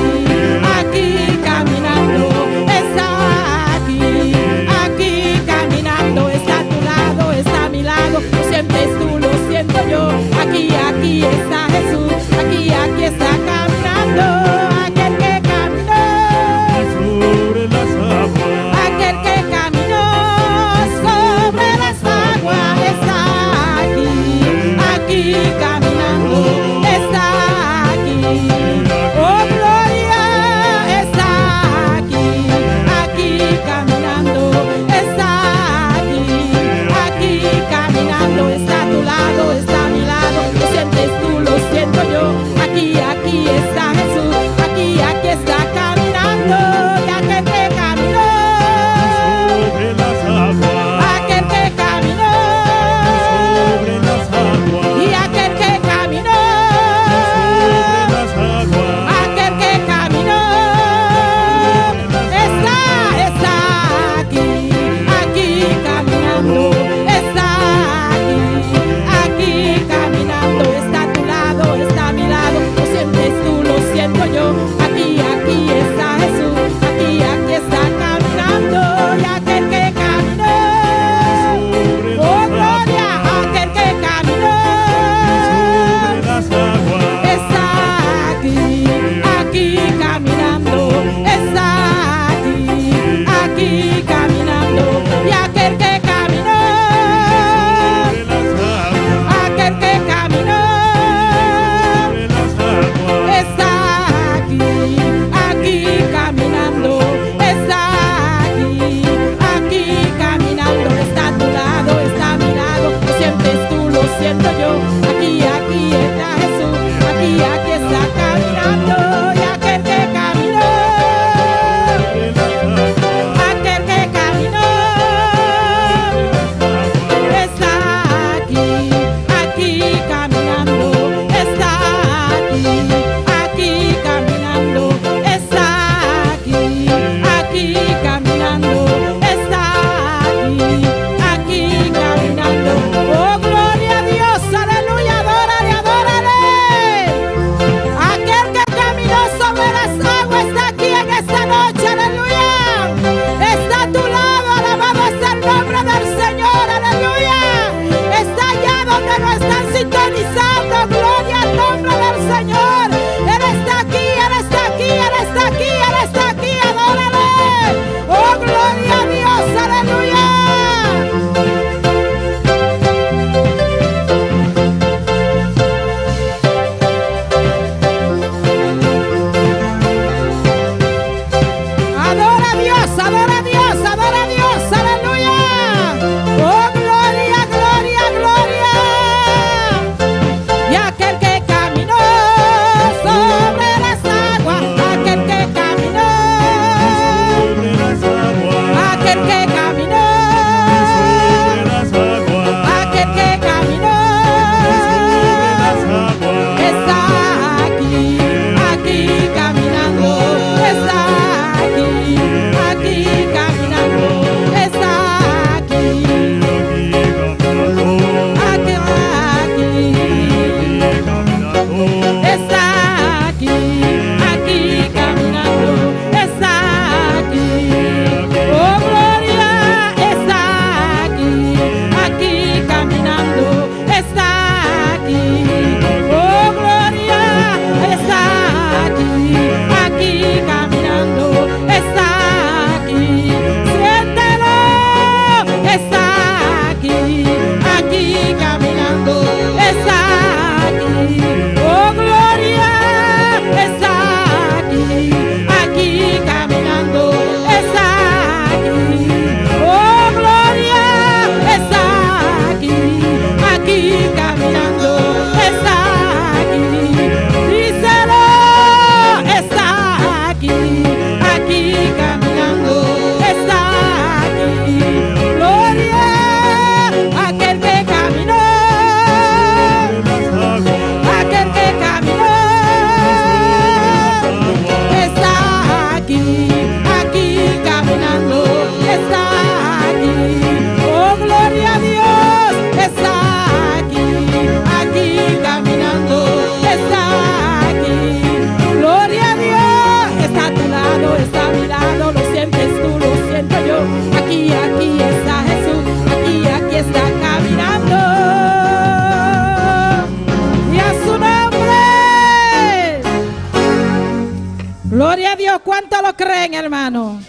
Gloria a Dios. ¿Cuánto lo creen, hermano?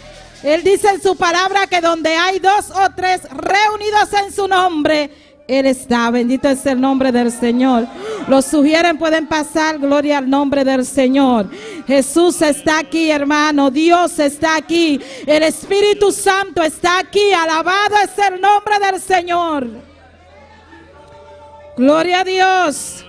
Él dice en su palabra que donde hay 2 o 3 reunidos en su nombre, Él está. Bendito es el nombre del Señor. Los sugieren, pueden pasar. Gloria al nombre del Señor. Jesús está aquí, hermano. Dios está aquí. El Espíritu Santo está aquí. Alabado es el nombre del Señor. Gloria a Dios.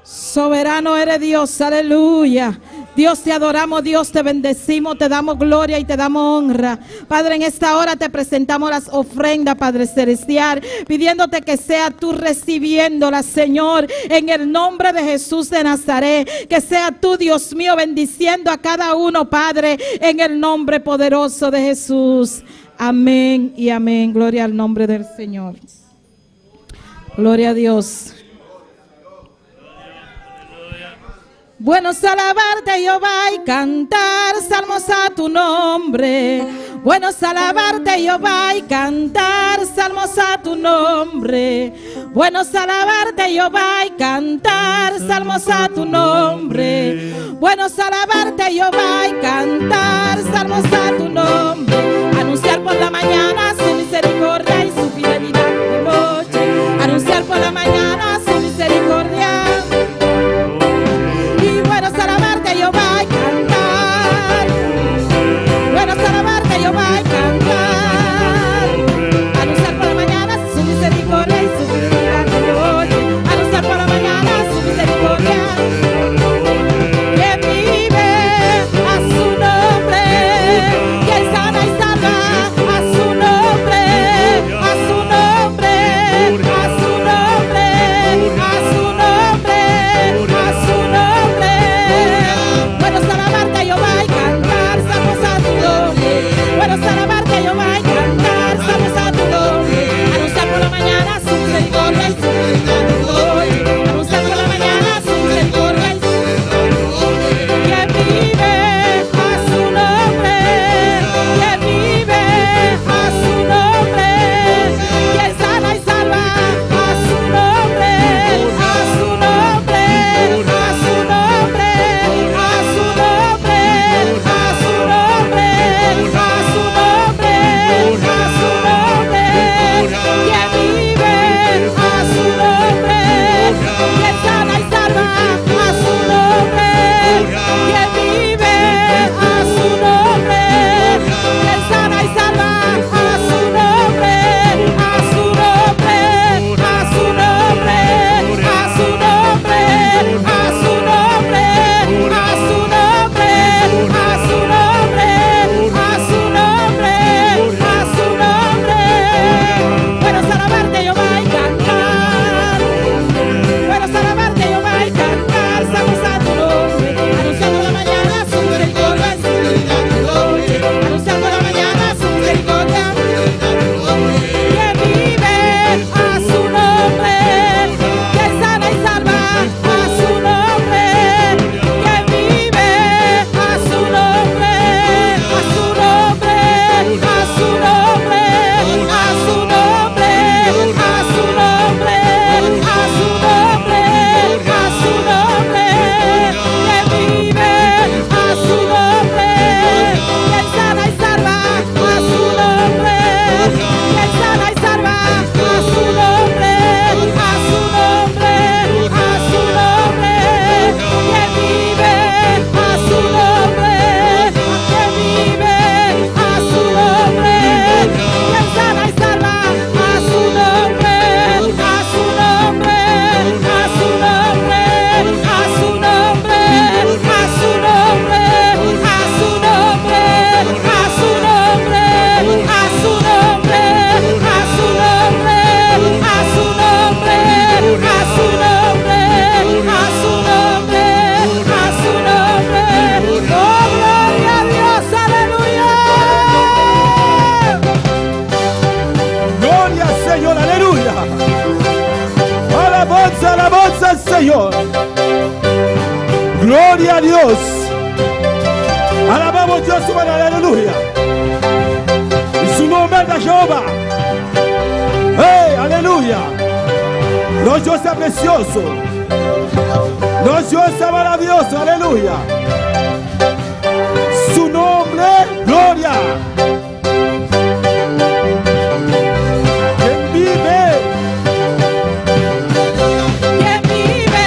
Soberano eres Dios. Aleluya. Dios, te adoramos, Dios, te bendecimos, te damos gloria y te damos honra. Padre, en esta hora te presentamos las ofrendas, Padre Celestial, pidiéndote que sea tú recibiéndolas, Señor, en el nombre de Jesús de Nazaret. Que sea tú, Dios mío, bendiciendo a cada uno, Padre, en el nombre poderoso de Jesús. Amén y amén. Gloria al nombre del Señor. Gloria a Dios. Bueno es alabarte, Jehová, y cantar salmos a tu nombre. Bueno es alabarte, Jehová, y cantar salmos a tu nombre. Bueno es alabarte, Jehová, y cantar salmos a tu nombre. Bueno es alabarte, Jehová, y cantar salmos a tu nombre. Anunciar por la mañana su misericordia y su fidelidad de noche. Anunciar por la mañana su misericordia. Jehová, y cantar. Bueno, alabarte, Jehová, y cantar. Anunciar por la mañana su misericordia y su fidelidad de noche. Anunciar por la mañana su misericordia. Que vive a su nombre, que sana y salva a su nombre, a su nombre, a su nombre, a su nombre, a su nombre. Bueno es alabarte, Jehová, y cantar salmos a tu nombre. Bueno es alabarte, Jehová, y cantar salmos a tu nombre. Anunciar por la mañana su misericordia y su fidelidad de noche. Anunciar por la mañana su misericordia y su fidelidad de noche. Que vive a su nombre, que vive a su nombre, que sana y salva a su nombre, a su nombre, a su nombre, a su nombre, a su nombre, a su nombre, a su nombre, que vive a su nombre, que sana y salva a su nombre, que vive a su nombre, que sana y salva a su nombre, a su nombre, a su nombre, a su nombre, a su nombre, a su nombre, a su nombre, a su nombre, a su nombre. Bueno es alabarte, Jehová, y cantar. Bueno es alabarte, Jehová, y cantar salmos a tu nombre. Anunciando la mañana su misericordia y su fidelidad de noche. Anunciando la mañana su misericordia. Que vive a su nombre, que sana y salva a su nombre, que vive a su nombre, a su nombre, a su nombre, a su nombre, a su nombre, a su nombre, a su nombre, que vive a su nombre, que sana y salva a su nombre, que sana y salva a su nombre, a su nombre, a su nombre, que vive a su nombre, que vive a su nombre, que sana y salva a su nombre, a su nombre, a su nombre, a su nombre, a su nombre, a su nombre, a su nombre, a su nombre, a su nombre, a su nombre, a su nombre, a su nombre, a su nombre. Oh, gloria a Dios, aleluya. Gloria al Señor, aleluya. Alabanza, alabanza al Señor. Gloria a Dios. Alabamos a Dios, aleluya. Y su nombre es Jehová. ¡Hey, aleluya! Nuestro Dios es precioso. Nuestro Dios es maravilloso, aleluya. nombre, gloria. Quien vive, Quien vive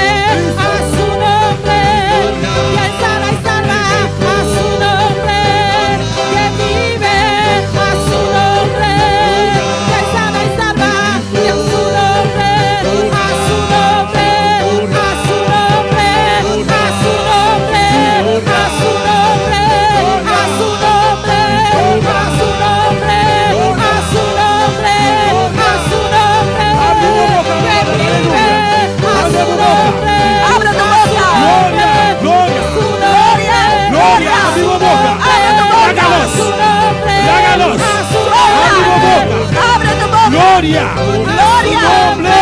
a su nombre, quien sana y salva a su nombre, quien vive a su nombre, quien sana y salva y a su nombre, a su nombre, a su nombre, a su nombre, a su nombre, a su nombre, a su nombre, a su nombre, a su nombre, quien vive a su nombre, Abra tu boca. gloria, gloria, su nombre, gloria. Abri tu boca. Hágalos, hágalos. Abri tu boca. Abre tu boca. Gloria, Gloria. nombre,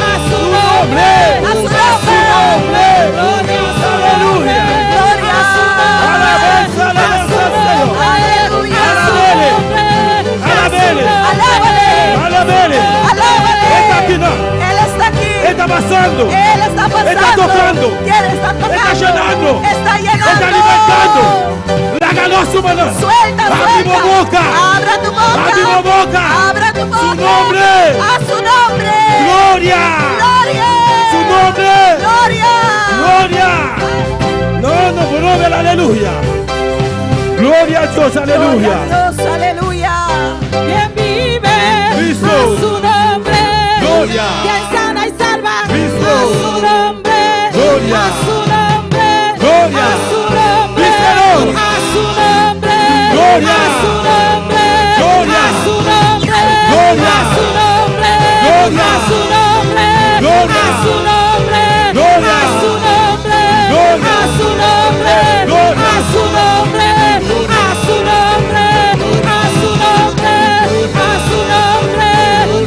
a su nombre, A su nombre. aleluya. Gloria. Alabanza, alabanza al Señor. Aleluya. Alabele, Alábale. alabele. Alábale. Está aquí, no. Él está aquí. Está pasando. Él está pasando. Está tocando. ¿Quién está tocando? Está llenando. Está llenando. Está libertando. Hágalos, humano. Suelta, Abri tu suelta. boca. Abra tu boca. Abri tu boca. Abra tu boca. Su nombre. A su nombre. Gloria. Gloria. Su nombre. Gloria. Gloria. No, promueve la aleluya. Gloria a Dios, Gloria aleluya. a Dios. Aleluya. Quien vive Cristo. a su nombre, Gloria. quien sana y salva Cristo. a su nombre, Gloria. a su nombre, Gloria. a su nombre, Díselo. a su nombre, Gloria. a su nombre, Gloria. a su nombre, Gloria. a su nombre, Gloria. a su nombre, Gloria. a su nombre, Gloria. a su nombre, Gloria. a su nombre, Gloria. a su nombre, a su nombre, a su nombre, a su nombre,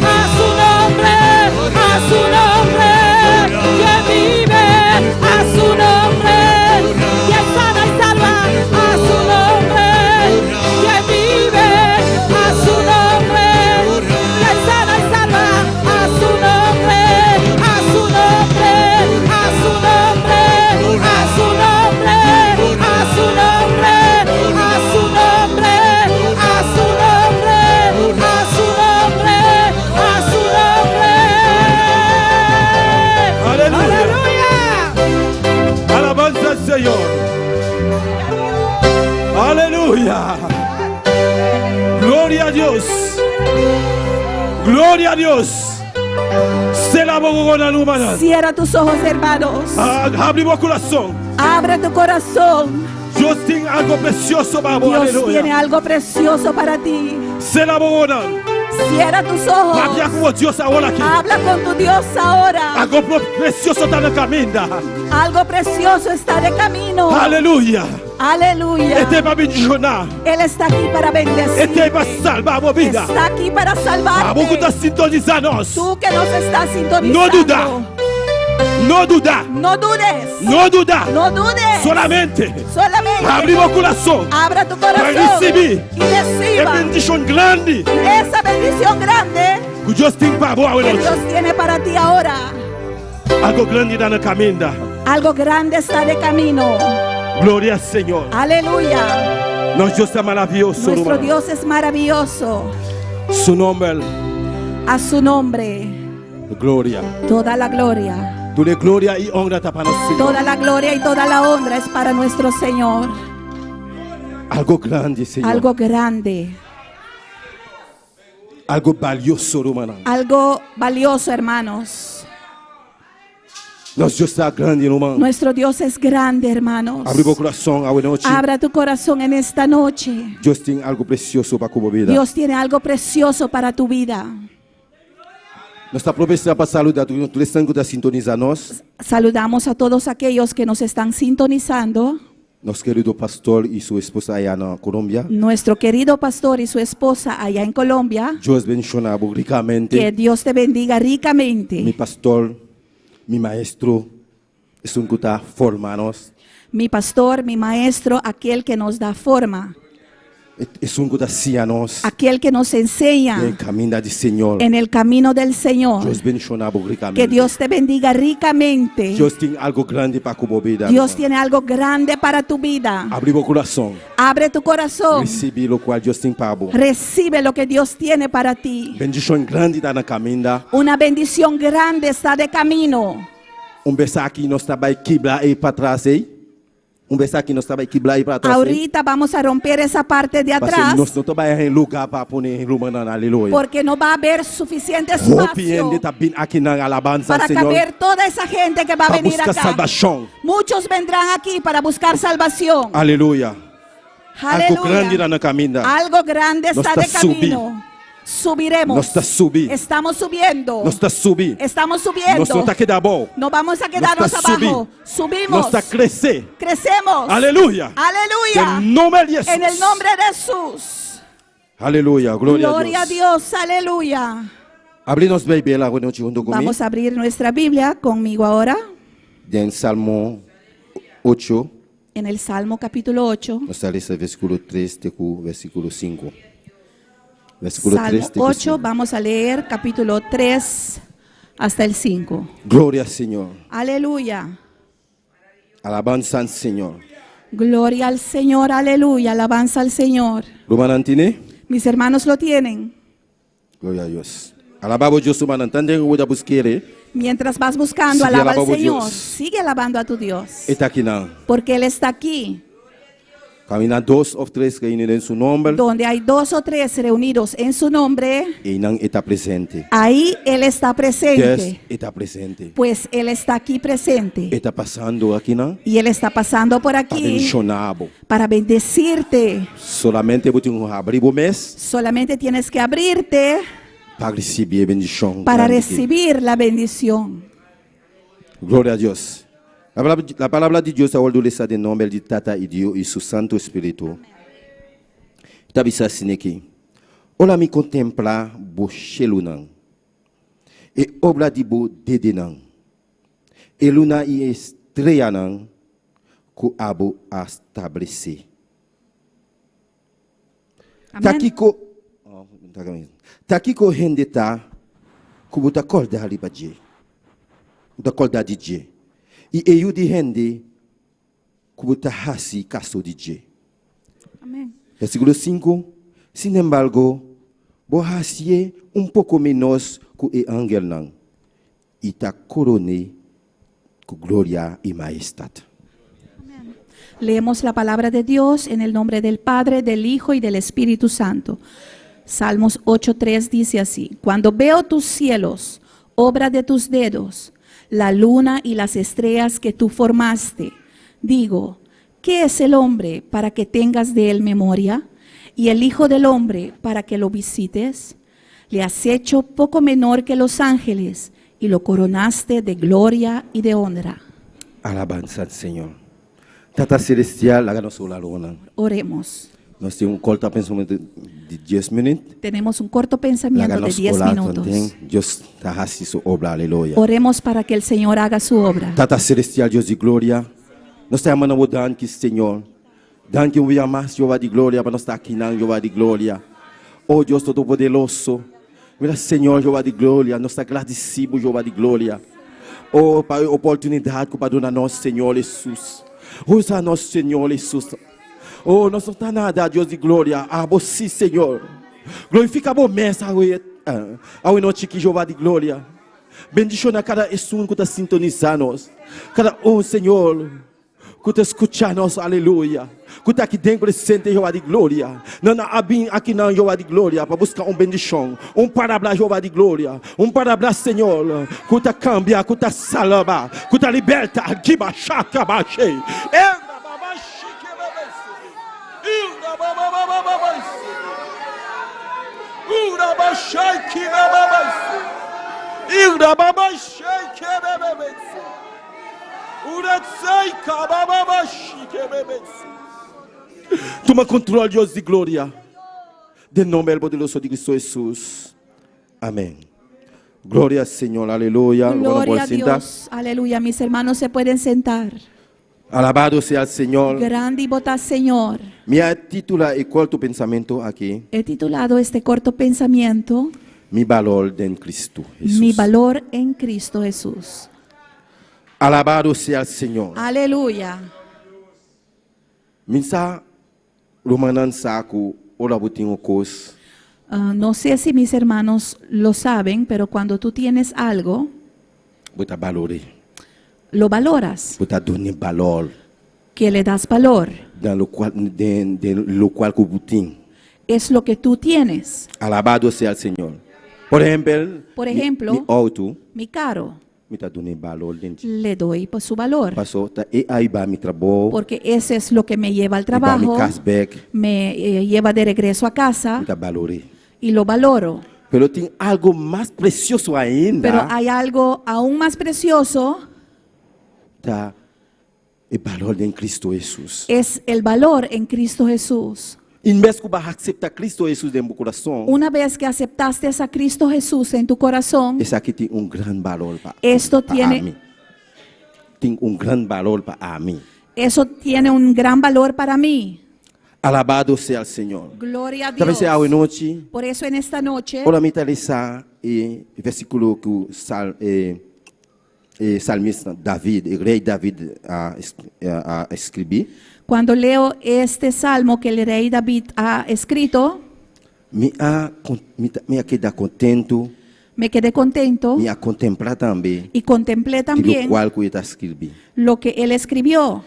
a su nombre, a su nombre, quien vive a su nombre, quien sana y salva a su nombre, quien vive a su nombre, quien sana y salva a su nombre, a su nombre, a su nombre, a su nombre, a su nombre, a su nombre, a su nombre, a su nombre, a su nombre. Aleluya. Aleluya. Alabanza al Señor. Aleluya. Gloria a Dios. Gloria a Dios. Se la boca con la humana. Cierra tus ojos, hermanos. Abrimos corazón. Abre tu corazón. Dios tiene algo precioso para vos. Dios tiene Aleluya. algo precioso para ti. Se la boca. Cierra tus ojos. Habla como Dios ahora aquí. Habla con tu Dios ahora. Algo precioso está en el camino. Algo precioso está de camino. Aleluya. Aleluya. Este va a bendicionar. Él está aquí para bendecir. Este va a salvar vos vida. Está aquí para A vos que salvarte. estás sintonizando. Tú que nos estás sintonizando. No duda. No duda. No dudes. No duda. No dudes. Solamente Solamente. abrimos corazón. Abra tu corazón. Para recibir. Y reciba Es bendición grande. esa bendición grande Que Dios tiene para vos que ahora. Dios tiene para ti ahora. Algo grande está en el camino. Algo grande está de camino. Gloria al Señor. Aleluya. Nuestro Dios es maravilloso. Nuestro hermano. Dios es maravilloso. Su nombre. A su nombre, Gloria. toda la gloria. Toda la gloria y honra está para nosotros. Toda la gloria y toda la honra es para nuestro Señor. Algo grande, Señor. Algo grande, Algo valioso, hermano. algo valioso, hermanos. Nuestro Dios está grande, hermano. Nuestro Dios es grande, hermanos. Abrimos corazón ahora noche. Abra tu corazón en esta noche. Dios tiene algo precioso para tu vida. Dios tiene algo precioso para tu vida. Nuestra profecía para saludar a todos los que están sintonizando. Saludamos a todos aquellos que nos están sintonizando. Nuestro querido pastor y su esposa allá en Colombia. Nuestro querido pastor y su esposa allá en Colombia. Dios bendiga ricamente. Que Dios te bendiga ricamente. Mi pastor, mi maestro, es un que está formados. Mi pastor, mi maestro, aquel que nos da forma. Es un ancianos. aquel que nos enseña El camino del Señor. en el camino del Señor. Dios bendiga ricamente. Que Dios te bendiga ricamente. Dios tiene algo grande para tu vida. Dios tiene algo grande para tu vida. Abre tu corazón. Abre tu corazón. Recibe lo cual Dios tiene para vos. Recibe lo que Dios tiene para ti. Bendición grande está en el camino. Una bendición grande está de camino. Un beso aquí no está para Kibla y para atrás. Un beso aquí no está para Kibla y para atrás. Ahorita vamos a romper esa parte de atrás. No está para lugar para poner rumano. Aleluya. Porque no va a haber suficiente espacio para caber toda esa gente que va a venir acá. Muchos vendrán aquí para buscar salvación. Aleluya. Aleluya. Algo grande está de camino. Subiremos. Estamos subiendo. Estamos subiendo. No vamos a quedarnos abajo. Subimos. Crecemos. Aleluya. Aleluya. En el nombre de Jesús. Aleluya. Gloria a Dios. Aleluya. Vamos a abrir nuestra Biblia conmigo ahora. En Salmo 8. En el Salmo capítulo 8. Vamos a leer el versículo 3 versículo 5. Salmo 8, vamos a leer capítulo 3 hasta el 5. Gloria al Señor. Aleluya. Alabanza al Señor. Gloria al Señor, aleluya. Alabanza al Señor. ¿Lo tiene? Mis hermanos lo tienen. Gloria a Dios. Alabamos a Dios, Mientras vas buscando, sigue alaba al alabando Señor. Dios. Sigue alabando a tu Dios. Está aquí now. Porque Él está aquí. Camina 2 o 3 reunidos en su nombre. Donde hay 2 o 3 reunidos en su nombre. Y Él está presente. Ahí Él está presente. Dios está presente. Pues Él está aquí presente. Está pasando aquí, ¿no? Y Él está pasando por aquí para bendecirte. Solamente tienes que abrirte para recibir la bendición. Gloria a Dios. La palabra de Dios está en nombre de Tata y Dios y su Santo Espíritu. Está bisa sineki. Ola mi contempla bo shelunan. E obra di bo dedenan. E luna y estrellanan ku abo a establecer. Takiko hendeta ku buta kolda halibaje. Buta kolda DJ. E eu de rende kubuta hasi caso DJ. Amén. Versículo 5. Sin embargo, vos hasié un poco menos que el ángel nan. Y ta coroné con gloria y majestad. Amén. Leemos la palabra de Dios en el nombre del Padre, del Hijo y del Espíritu Santo. Salmos 8:3 dice así: Cuando veo tus cielos, obra de tus dedos, la luna y las estrellas que tú formaste, digo, ¿qué es el hombre para que tengas de él memoria? Y el Hijo del hombre para que lo visites. Le has hecho poco menor que los ángeles y lo coronaste de gloria y de honra. Alabanza al Señor. Tata Celestial, háganos la luna. Oremos. Nos tenemos un corto pensamiento de 10 minutos. Tenemos un corto pensamiento de 10 minutos. Dios haga su obra, aleluya. Oremos para que el Señor haga su obra. Tata Celestial, Dios de gloria. Nos estamos amando que Señor. Dan que un más Jehová de gloria para nos estar aquí en Jehová de gloria. Oh Dios Todopoderoso. Mira Señor Jehová de gloria. Nos agradecemos Jehová de gloria. Oh, para a oportunidade que para nosso Senhor Jesus. Usa nosso Senhor Jesus. Oh, nós não está nada, Deus de glória. Ah, você, Senhor. Glorifica a promessa, ao noite que Jeová de glória. Bendiciona cada essun que está sintonizando. Cada Senhor, que está escutando, aleluia. Que está aqui dentro presente, Jeová de glória. Não abim aqui não, Jeová de glória, para buscar bendição. Parabéns, Jeová de glória. Parabéns, Senhor. Que está cambia, que está salva, que está liberta. Que baixaca, baixei. Toma controle, Dios de gloria. De nombre poderoso de Cristo Jesús. Amén. Gloria al Señor, aleluya. Gloria a Dios, aleluya. Mis hermanos se pueden sentar. Alabado sea el Señor. Grande bota Señor. Me titula el corto pensamiento aquí, He titulado este corto pensamiento, Mi valor en Cristo Jesús. Mi valor en Cristo Jesús. Alabado sea el Señor. Aleluya. Minsa romanan saku ora butingo kos No sé si mis hermanos lo saben, pero cuando tú tienes algo, buta valore, lo valoras, buta donner valor que le das valor. dans lo cual ku buting. Es lo que tú tienes. Alabado sea el Señor. Por ejemplo, mi auto, Mi carro, me ta donner valor dentro. le doy por su valor, Paso ta e aí ba mi trabalho, porque ese es lo que me lleva al ba mi trabajo, cashback, me lleva de regreso a casa me ta valore. y lo valoro. Pero tem algo mais precioso ainda, Pero hay algo aún más precioso, tá o valor em Cristo Jesus. es el valor en Cristo Jesús. Em vez que vai aceitar Cristo Jesus dentro do coração, Una vez que aceptaste a Cristo Jesús en tu corazón, esse aqui tem grande valor para esto mim. tiene, Tem grande valor para mim. eso tiene un gran valor para mí. Alabado seja o Senhor. Gloria a Talvez Dios. hoje à noite, Por eso en esta noche, ora me interessa e versículo que o salmista David, o rei David escreveu. cuando leo este salmo que el rey David ha escrito, Me queda contento, me quedé contento me a contemplar também y contemplé de también lo cual que ele escreveu. lo que él escribió.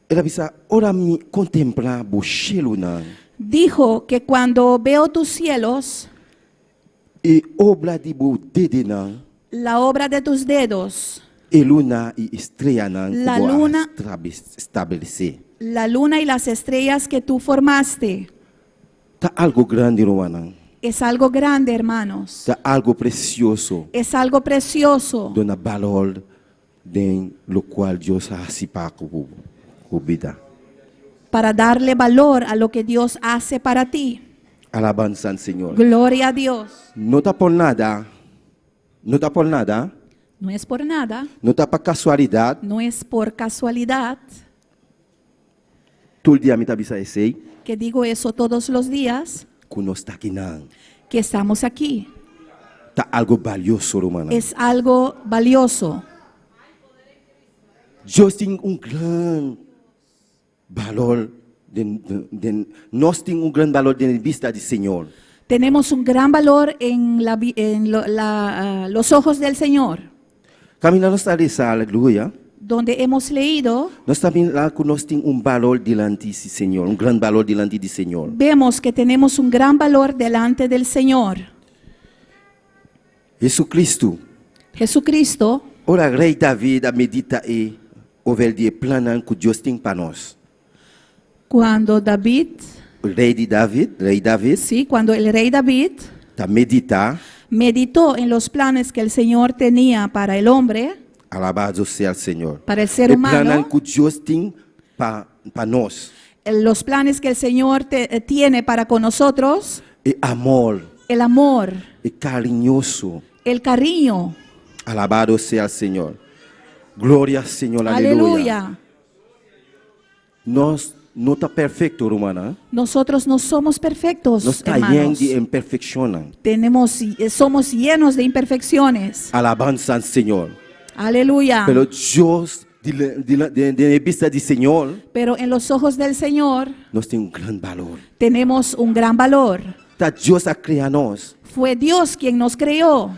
Ela disse, ora me contemplar bochelo não Dijo que cuando veo tus cielos, e obra de bo dede não la obra de tus dedos, e luna e estrela não La que luna- estabelecer. la luna y las estrellas que tú formaste, Tá algo grande, Romana. es algo grande, hermanos. Tá algo precioso. Es algo precioso Dona valor de lo cual Deus ha para a vida. para darle valor a lo que Dios hace para ti. Alabanza al Señor. Gloria a Dios. No está por nada. No está por nada. No es por nada, No está por casualidad. no es por casualidad Todo dia me tabisa esse que digo eso todos los días, que nós está aqui não. que estamos aquí. Tá algo valioso, Romana. Es algo valioso. Deus tem grande valor. Nós temos grande valor de vista do Senhor. Tenemos un gran valor en, los ojos del Señor, Caminhando nós está aleluia. donde hemos leído, Nós também lá que nós temos valor diante do Senhor, grande valor diante do Senhor. vemos que tenemos un gran valor delante del Señor. Jesucristo, Jesucristo, ora rei David a medita e over die plannen que Deus tem para nós. cuando David, Rei David, sí, cuando el rey David tá meditar, meditó en los planes que el Señor tenía para el hombre, alabado seja o Senhor. para el ser E plannen humano, que Deus tem para nós. los planes que el Señor tiene para con nosotros, E amor, el amor, e carinhoso. el cariño. Alabado seja o Senhor. Glória ao Senhor, aleluia. Aleluya. Nós não está perfeito, Romana. Nosotros no somos perfectos, Nós está hermanos. de imperfeição. Somos llenos de imperfecciones. Alabança ao Senhor. Aleluya. Pelo Deus, de vista do Senhor, Pero en los ojos del Señor nós temos grande valor. tenemos un gran valor. Tá Deus a criar nós. Fue Dios quien nos creó.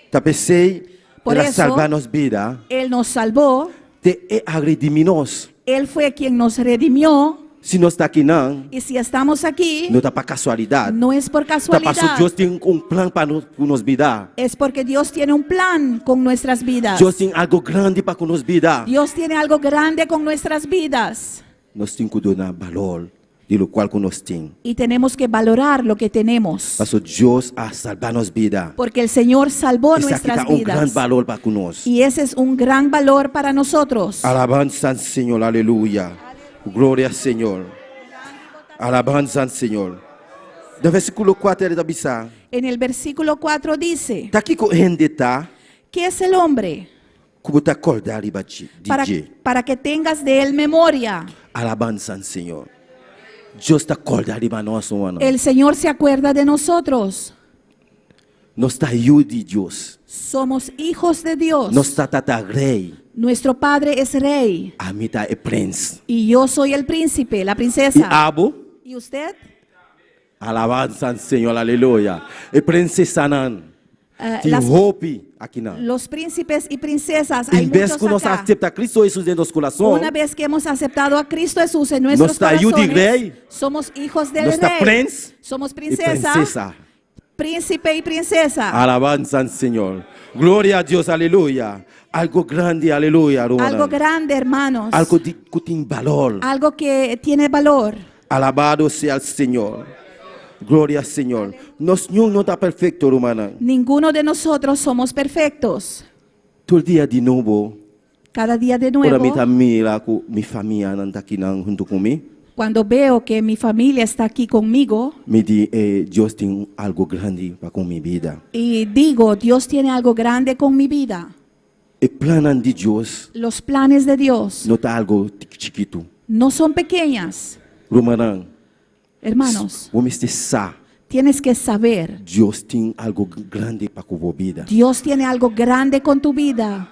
Tá pensei Por para eso- salvar nos vida, Él nos salvó. te agredir nós. Él fue quien nos redimió. Se nós está aqui não, Y si estamos aquí, não está para casualidade. no es por Tá para casualidad. Deus tem plano para nos vida. Es porque Dios tiene un plan con nuestras vidas. Deus tem algo grande para nos vida. Dios tiene algo grande con nuestras vidas. Nós temos que dar valor de lo qual que nós temos. Y tenemos que valorar lo que tenemos. Porque Deus a salvar nos vida. Porque el Señor salvó Isso aqui nuestras está grande vidas. valor para nós. Y ese es un gran valor para nosotros. Alabanza al Señor, aleluya. Gloria al Señor. Alabanza al Señor. No versículo 4 ele En el versículo 4 dice, Tá aqui com gente tá, ¿qué es el hombre? como te acordar y DJ. para que tengas de él memoria. Alabanza, Señor. Dios te acordar y manoso, mano. El Señor se acuerda de nosotros. Nos está ayudando Dios. Somos hijos de Dios. Nos está tata rey. Nuestro Padre es rey. A mí está el príncipe. Y yo soy el príncipe, la Y princesa. abo. ¿Y usted? Alabanza, Señor. Aleluya. El príncipe sanan. Ti hopi aquí na. Los príncipes y princesas, En hay vez muchos que nos acá. acepta Cristo Jesús en nuestro corazón. Una vez que hemos aceptado a Cristo Jesús en nuestros Nos está ayudando el corazones, rey. somos hijos del Nos está rey. príncipe Somos y princesa, princesa. príncipe y princesa. Alabanza, Señor. Gloria a Dios, aleluya. Algo grande, aleluya, hermano. Algo grande, hermanos. Algo que tiene valor. Algo que tiene valor. Alabado sea el Señor. Gloria al Señor. No está perfecto, hermana. Ninguno de nosotros somos perfectos. Todo el día de nuevo. Cada día de Ahora nuevo, mi familia está aquí junto conmigo. cuando veo que mi familia está aquí conmigo Me di, Dios tiene algo grande para con mi vida. y digo, Dios tiene algo grande con mi vida. El plan de Dios Los planes de Dios no está algo chiquito. no son pequeñas, Hermana, hermanos. vos me sa. Tienes que saber, Dios tiene algo grande para tu vida. Dios tiene algo grande con tu vida.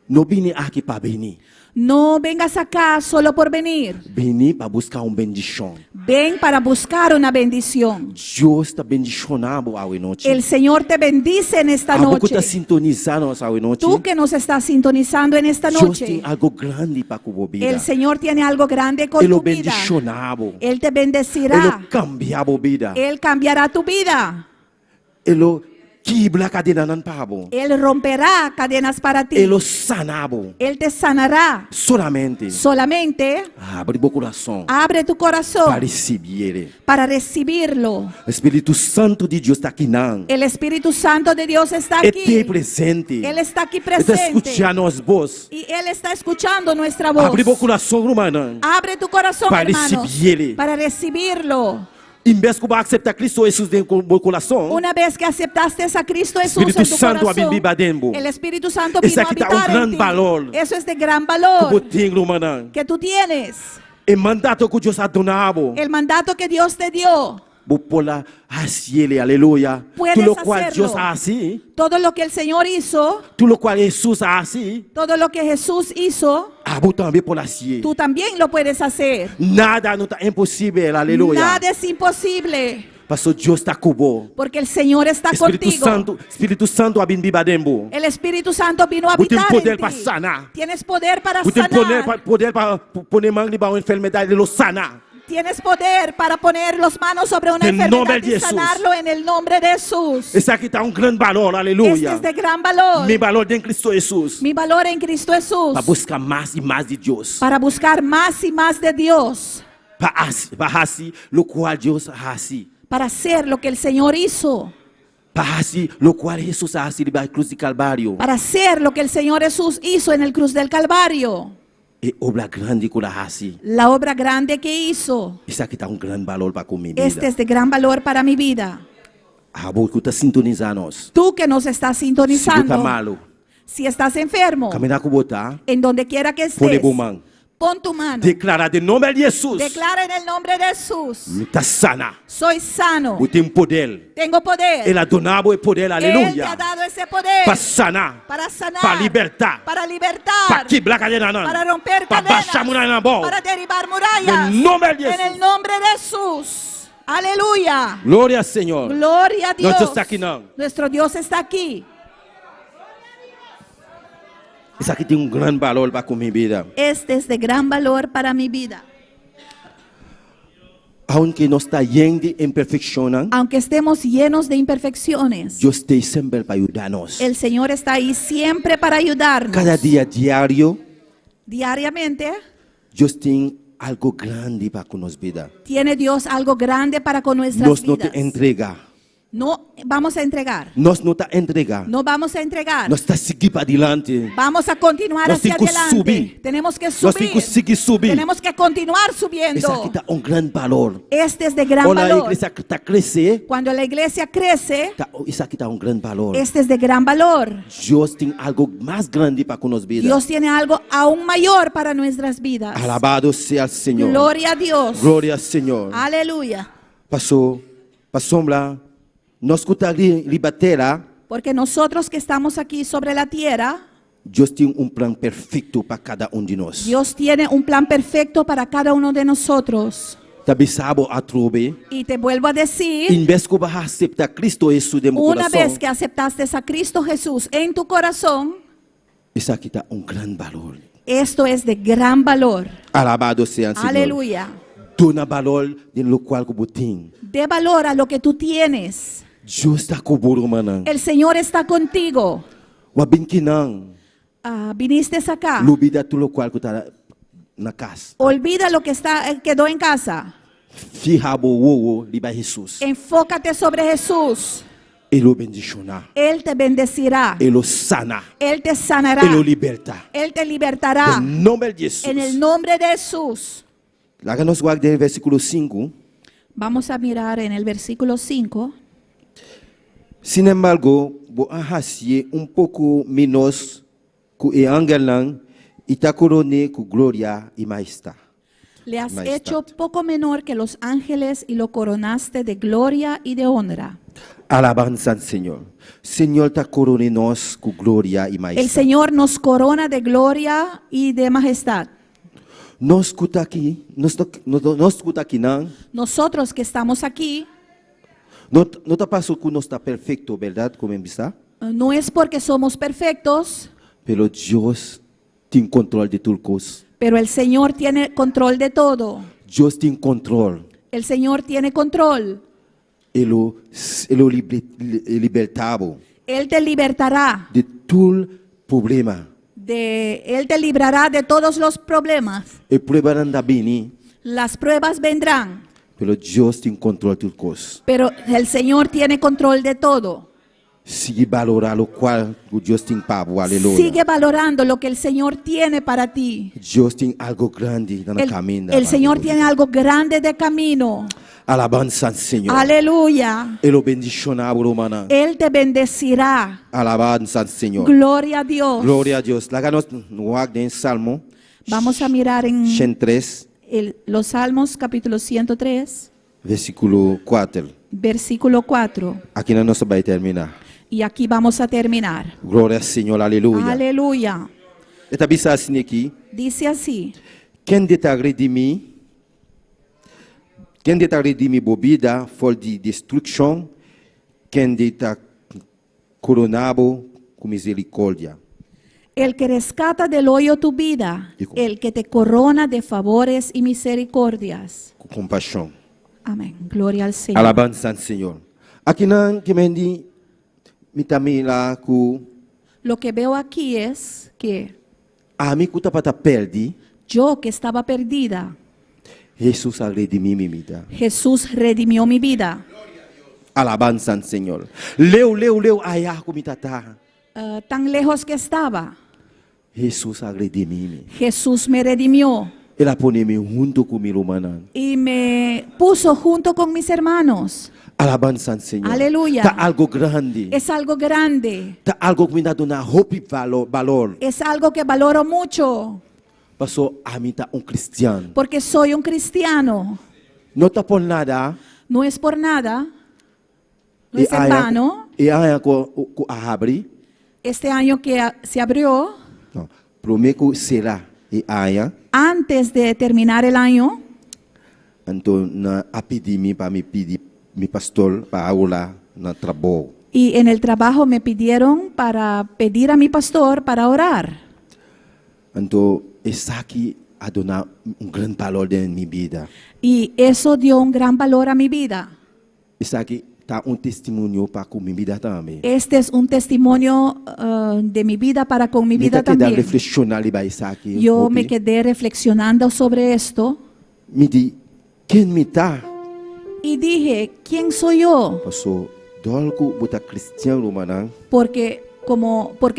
No vine aquí para venir. No vengas acá solo por venir. Vine para buscar una bendición. Ven para buscar una bendición. Dios está bendicionando hoy noche. El Señor te bendice en esta Algo que noche. está sintonizando hoy noche. Tú que nos estás sintonizando en esta Dios noche, tiene algo grande para tu vida. el Señor tiene algo grande con Él lo tu vida. bendicionaba. Él te Él bendecirá. lo cambiaba vida. Él cambiará tu vida. Él lo quibla cadena nan pabo. Él romperá cadenas para ti. Él lo sanaba. Él te sanará. Solamente Solamente abre tu corazón abre tu para corazón recibir. para recibirlo. El Espíritu Santo de Dios está aquí. El Espíritu Santo de Dios está Está aquí. presente. Él está aquí Está presente. escuchando las voces. Y Él está escuchando nuestra voz. Abre tu corazón, hermana. Abre tu corazón, Para hermanos, recibirle. para recibirlo. En vez que vas a aceptar Cristo Jesús en tu corazón, Una vez que aceptaste a Cristo Jesús Espíritu en tu Santo corazón, vive dentro. el Espíritu Santo Ese vino a aquí está habitar un gran en ti. valor. Eso es de gran como valor tengo, hermana. que tú tienes. El mandato que Dios ha donado. El mandato que Dios te dio. Vos pola haciele, aleluya. Puedes Todo lo cual hacerlo. Dios hace. Todo lo que el Señor hizo, Todo lo cual Jesús hace. todo lo que Jesús hizo, Vos también por hacer. tú también lo puedes hacer. Nada no está imposible, aleluya. Nada es imposible, Pastor, Dios está cubo. porque el Señor está contigo. Espíritu Santo habin viva dentro. El Espíritu Santo vino a Vos tienes habitar poder en para ti. sanar. Tienes poder para Vos tienes sanar. poder para poner mano en una enfermedad y lo sana. Tienes poder para poner las manos sobre una En el nombre enfermedad de y Jesús. sanarlo en el nombre de Jesús. Ese aquí está un gran valor, Este aleluya. es de gran valor. Mi valor en Cristo Jesús. Mi valor en Cristo Jesús. Para buscar más y más de Dios. Para buscar más y más de Dios. Para hacer lo cual Dios hace. Para hacer lo que el Señor hizo. Para hacer lo cual Jesús hace en la cruz de Calvario. Para hacer lo que el Señor Jesús hizo en el cruz del Calvario. Y obra grande que la hace. La obra grande que hizo. Ese aquí está un gran valor para con mi vida. Este es de gran valor para mi vida. Vos que estás sintonizando. Tú que nos estás Si vos estás sintonizando. malo. Si estás enfermo. Caminar con botar. En donde quiera que Pone estés. tu mano. Pon tu mano. Declara de nombre de Jesús. Declara en el nombre de Jesús. Está sana. Soy sano. Vos tienes poder. Tengo poder. Él ha donado el poder, Él te ha aleluya. dado ese poder. Para sanar. Para sanar. Para libertar. Para libertar. Para quebrar cadena. Para romper Para cadenas. bajar muralla. Para derribar murallas. En el nombre de En Jesús. el nombre de Jesús. Aleluya. Gloria al Señor. Gloria a Dios. Nuestro está aquí, no. Nuestro Dios está aquí. Ese aquí tiene un gran valor para con mi vida. Este es de gran valor para mi vida. Aunque no está lleno de imperfecciones, Aunque estemos llenos de imperfecciones, Dios está siempre para ayudarnos. el Señor está ahí siempre para ayudarnos. Cada día diario, Diariamente Dios tiene algo grande para con nuestra vida. tiene Dios algo grande para con nuestras Nos no vidas. te entrega No vamos a entregar. Nós não está entregar. No vamos a entregar. Nós está seguir para adiante. Vamos a continuar Nós hacia temos que adelante. subir. Tenemos que Nós temos que subir. seguir subir. Tenemos que continuar Isso subiendo. aqui está grande valor. Este es de gran Olha, a valor. igreja está crescendo. Cuando la iglesia crece, Isso aqui está grande valor. este es de gran valor. Deus tem algo mais grande para com nós vidas. Dios tiene algo aún mayor para nuestras vidas. Alabado sea el Señor. Gloria a Dios. Gloria al Señor. Aleluya. Pastor Sombra, nós escuta libatera, Porque nosotros que estamos aquí sobre la tierra, Deus tem plan perfeito para cada de nós. Dios tiene un plan perfecto para cada uno de nosotros. Também sabe a trobe, Y te vuelvo a decir, em vez que vai aceitar Cristo Jesus de meu una coração, vez que aceptaste a Cristo Jesús en tu corazón, isso aqui está grande valor. esto es de gran valor. Alabado sea el Señor. Aleluya. Dona valor de lo qual que tem. De valor a lo que tú tienes. Deus está cobrindo, manan. El Señor está contigo. Wabin kinang, Viniste acá. lubida tu lo qual que está na casa. Olvida lo que quedó en casa. Fijabo wo liba Jesus. Enfócate sobre Jesús. Ele o bendiciona. Él te bendecirá. Ele o sana. Él te sanará. Ele o liberta. Él te libertará. Em nome de Jesus. En el nombre de Jesús. Lá nos guarda el versículo 5. Vamos a mirar en el versículo 5. Sin embargo, vou arrastar pouco menos que o angelan e está coroné com glória e majestade. Le has Majestad. hecho poco menor que los ángeles y lo coronaste de gloria y de honra. Alabanza al Señor. Señor está coroné nós com glória e El majestade. Señor nos corona de gloria y de majestad. Nós escuta aqui, nós escuta aqui não. Nosotros que estamos aquí, Não está passando que nós está perfeito, verdade, como está? no es porque somos perfectos, Pero Deus tem controle de tudo coisa. pero el Señor tiene control de todo. Deus tem controle. El Señor tiene control. Ele libertava Él te libertará. de todo problema. Él te librará de todos los problemas. E problema anda bem, Las pruebas vendrán, pero Deus tem controle de tudo coisa. pero el Señor tiene control de todo. Sigue valorar o qual o Deus tem para aleluia. Sigue valorando lo que el Señor tiene para ti. Deus tem algo grande na caminho. El Señor tiene algo grande de camino. Alabanza al Señor. Aleluya. Ele o bendiciona, romana. Él te bendecirá. Alabanza al Señor. Gloria a Dios. Gloria a Deus. Lá nos guarda em Salmo Vamos a mirar en 103, los Salmos capítulo 103, versículo 4. versículo 4. Aqui na nossa vai terminar. Y aquí vamos a terminar. Glória ao Senhor, aleluia. Aleluya. Está bisa assim aqui. Dice así. Quem detalhe de mim? Quem detalhe de mim bebida for de destruição? Quem detalhe coronado com misericórdia? El que rescata del hoyo tu vida, el que te corona de favores y misericordias. Com compaixão. Amén. Gloria al Señor. Alabança ao Senhor. Aqui não que me di me também lá com Lo que veo aquí es que a mim que para perdi, yo que estaba perdida, Jesus agredi mim vida. Jesús redimió mi vida. Alabança ao Senhor. Leu aí como tá. Tan lejos que estaba, Jesus agredi mim. Jesús me redimió Ela põe-me junto com meu humano. y me puso junto con mis hermanos. Alabança ao Senhor. Aleluia. Tá algo grande. Es algo grande, Tá algo que me dá uma hope e valor. es algo que valoro mucho, Passou a mim tá cristiano. porque soy un cristiano. Não tá por nada. No es por nada, no es en vano. E aí com a abre. Este año que se abrió, Não. Prometo será e aí. antes de terminar el año, Então na a pedir me para me pedir mi pastor para aula na trabalho. y en el trabajo me pidieron para pedir a mi pastor para orar. Então essa aqui a donar grande valor em minha vida. Y eso dio un gran valor a mi vida. Essa aqui tá testemunho para com minha vida também. Este es un testimonio de mi vida para con mi vida también. Reflexionar sobre isso aqui. Yo me quedé reflexionando sobre esto Me di quem me tá? y dije, ¿quién soy yo? Passou Dolku buta Cristian Romanang. Porque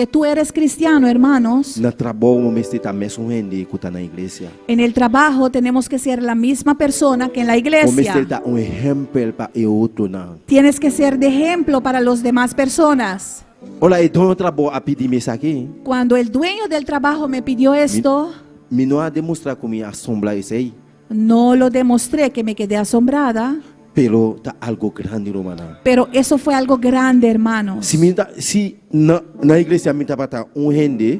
tú eres cristiano, hermanos. Na trabalho mo mestita mesmo gente que tá na igreja. En el trabajo tenemos que ser la misma persona que en la O iglesia. mestita exemplo para outro não. Tienes que ser de ejemplo para las demás personas. Olha, então eu trabalho a pedir isso aqui. Cuando el dueño del trabajo me pidió esto, Me não a demonstrar como me assombra isso aí. no lo demostré, que me quedé asombrada, Pero tá algo grande, Romanang. pero eso fue algo grande, hermanos. Se na igreja me tá para gente,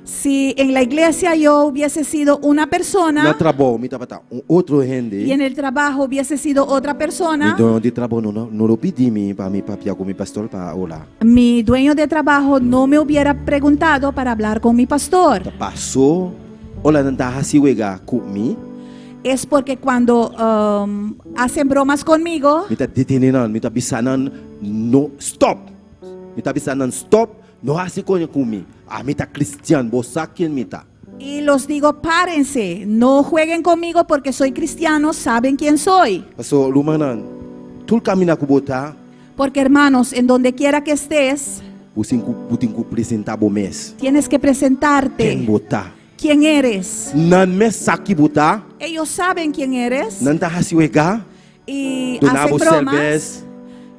Si en la iglesia yo hubiese sido una na persona trabalho me tá para outro gente. y en el trabajo hubiese sido otra persona, Então de trabalho não lo pedi me para me papia com mi pastor para orar. mi dueño de trabajo no me hubiera preguntado para hablar con mi pastor. Passou, olha não tá assim wega comigo. Es porque cuando hacen bromas conmigo, Me tá detenindo, me tá bisanan, no stop. Me tá bisanan stop, não assim comigo. Ah, me tá cristiano, você quem me tá. y los digo, párense, no jueguen conmigo porque soy cristiano, saben quién soy. So, Lumanan, tu caminha com botar, Porque hermanos, en donde quiera que estés, você tem que apresentar o mês. tienes que Quem presentarte. botar? ¿Quién eres? Nan mês saki botar, Ellos saben quién eres nan tá assim wega, y do hacen nabo bromas cerveza.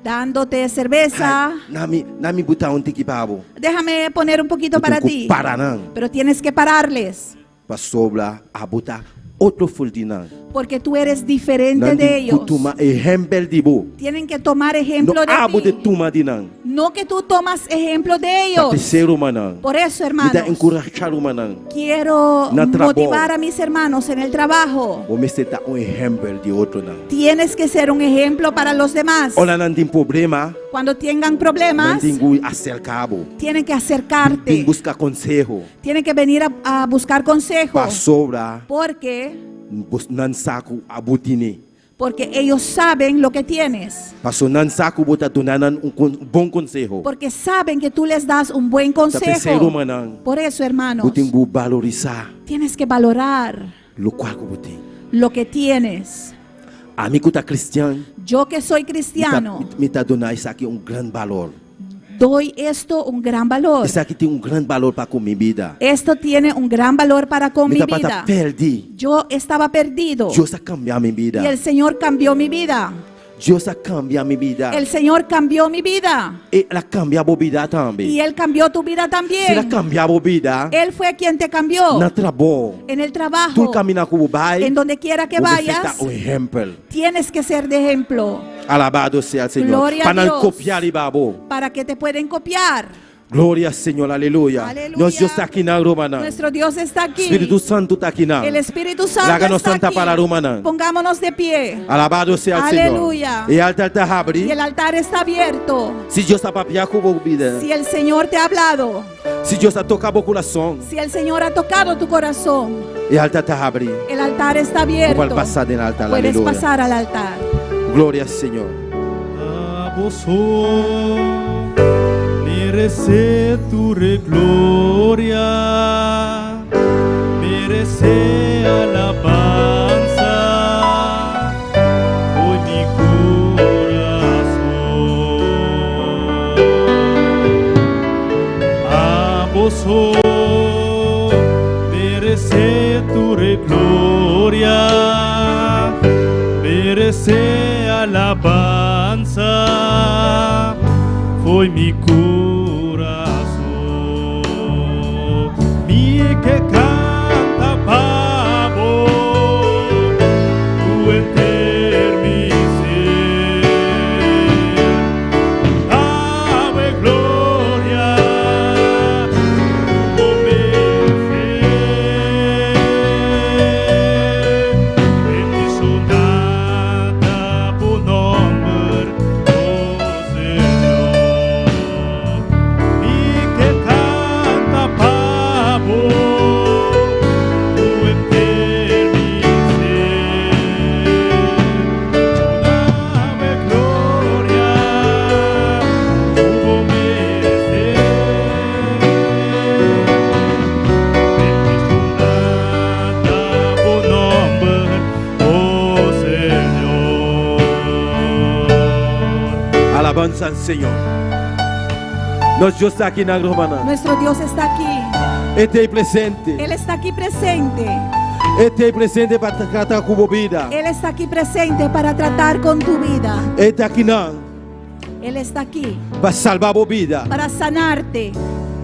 dándote cerveza. Nami botar tiki babo. Déjame poner un poquito para ti. Para nan, Pero tienes que pararles para sobra a botar outro fuldinan. porque tú eres diferente de ellos. Kutuma exempel de bo. Tienen que tomar No ejemplo abo de de ti. tuma dinan. No que tú tomas ejemplo de Tá ellos. terceiro manan. Por eso, Me hermanos, dá encorajar o manan. quiero Na trabajo. motivar a mis hermanos en el trabajo. O me está exemplo de outro nan. Tienes que ser un ejemplo para los demás. Olha nan tem problema, Cuando tengan nan problemas, tem que acercabo. tienen que Tem acercarte. buscar consejo. Tienen que venir a buscar consejo. Para sobra, nan saco a botine. Porque ellos saben lo que tienes. Paso nan saco bota donanan bom consejo. Porque saben que tú les das un buen Tá terceiro consejo. manan. Por eso, hermanos, Botem que valorizar tienes que valorar lo qual que botem. lo que tienes. Amigo tá cristiano, Yo que soy cristiano, me tá donar isso aqui grande valor. doy esto un gran valor. Isso aqui tem grande valor para com minha vida. Esto tiene un gran valor para con Me mi tá para vida. perdi. Yo estaba perdido Deus a cambiar minha vida. y el Señor cambió mi vida. Deus a cambiar minha vida. El Señor cambió mi vida E ela cambia a vida y também. Él cambió tu vida Se ela también. cambiar a vida, Él fue quien te cambió na trabalho, en el tu trabajo, caminhar com o pai, en donde quiera que vayas. o exemplo. Tienes que ser de ejemplo Alabado seja o Senhor. Glória a Para não Deus. copiar e babo. para que te pueden copiar. Glória ao Senhor, aleluia. Aleluia. Nós Deus está aqui na Romana. Nuestro Dios está aquí. Espírito Santo está aqui na. El Espíritu Santo Láganos está santa aquí. para Romana. Pongámonos de pie. Alabado seja o Senhor. Aleluia. E altar está Y abre. el altar está abierto. Se Deus está papiar com a vida. Si el Señor te ha hablado, Se Deus está tocando o coração. si el Señor ha tocado tu corazón, E altar está abre. el altar está Pode abierto. passar no altar, Puedes aleluia. pasar al altar. Glória ao Senhor. Merece tu gloria, merece alabanza, hoy mi corazón. A vos merece tu gloria, merece alabanza, foi mi corazón, mi que canta pavo, tu enter mi ser, ave gloria, o bendición dada por nombre do Señor. alabanza al Señor. Nuestro Dios está aquí en la hermana. Nuestro Dios está aquí. Este presente. Él está aquí presente. Este presente para tratar con vida. Él está aquí presente para tratar con tu vida. Este aquí no. Él está aquí Para salvar tu vida. para sanarte.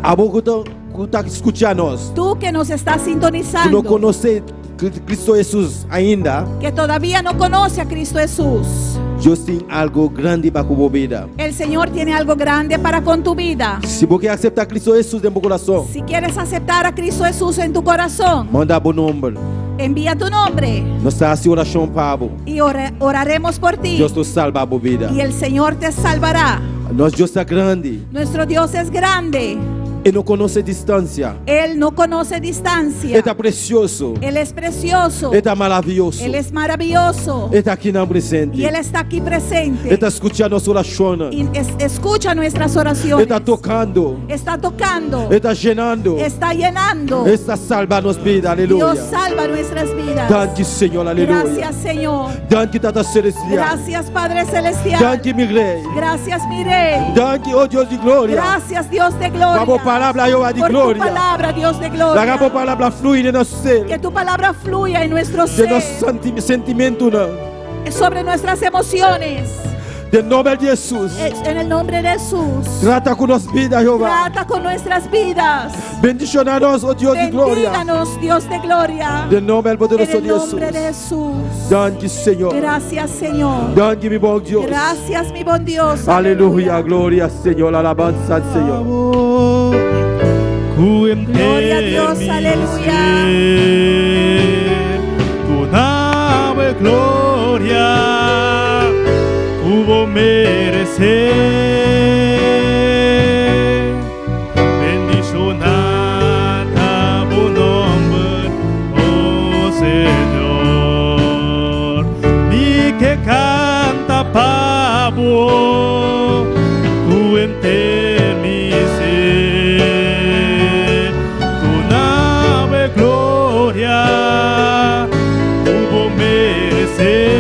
A vos que está escuchando. Tú que nos estás Que no sintonizando, conoce Cristo Jesús ainda. que todavía no conoce a Cristo Jesús, Dios tiene algo grande para tu vida. el Señor tiene algo grande para con tu vida. Si vos quieres aceptar a Cristo Jesús en tu corazón, Si quieres aceptar a Cristo Jesús en tu corazón, manda buen nombre. envía tu nombre Nuestra oración para vos. y oraremos por ti. Dios te salva tu vida. Y el Señor te salvará. Nuestro Dios está grande. Nuestro Dios es grande. Él no conoce distancia. Él no conoce distancia. Él está precioso. Él es precioso. Él está maravilloso. Él es maravilloso. Él está aquí en el presente. Y Él está aquí Él presente. está escuchando nuestra oración. Y escucha nuestras Él oraciones. está tocando. Está tocando. Él está llenando. Está llenando. Él está salvando nuestras vidas. Aleluya. Dios salva nuestras vidas. Danke, Señor. Aleluya. Gracias, Señor. Danke, Tata Celestial. Gracias, Padre Celestial. Danke, mi Rey. Gracias, mi Rey. Danke, oh Dios de gloria. Gracias, Dios de gloria. Vamos palabra, Jehová de Por tu gloria. palabra, Dios de La gloria. hagamos palabra fluir en nuestro ser. Que tu palabra fluya en nuestro De ser, nuestros sentimientos. sobre nuestras emociones. Del nombre de Jesús. En el nombre de Jesús. Trata con nuestras vidas, Jehová. Trata con nuestras vidas. Bendicionanos, oh Dios de gloria. Bendíganos, Dios de gloria. Del nombre del En poderoso el de Jesús. nombre de Jesús. Danke, Señor. Gracias, Señor. Danke, mi buen Dios. Gracias, mi buen Dios. Aleluya, gloria, Señor. Alabanza al Señor. Gloria a Dios, aleluya. Tu nave gloria, hubo merecer. Bendicionada tu nombre, oh Señor. Mi que canta pavo, tu ente mi ser. Tu nave gloria, hubo merecer.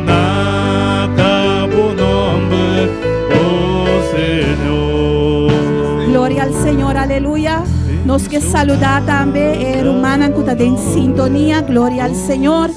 Bendicionada tu nombre, oh Señor. Gloria al Señor, aleluya. Nos que saludar también, hermana que está en sintonía, gloria al Señor.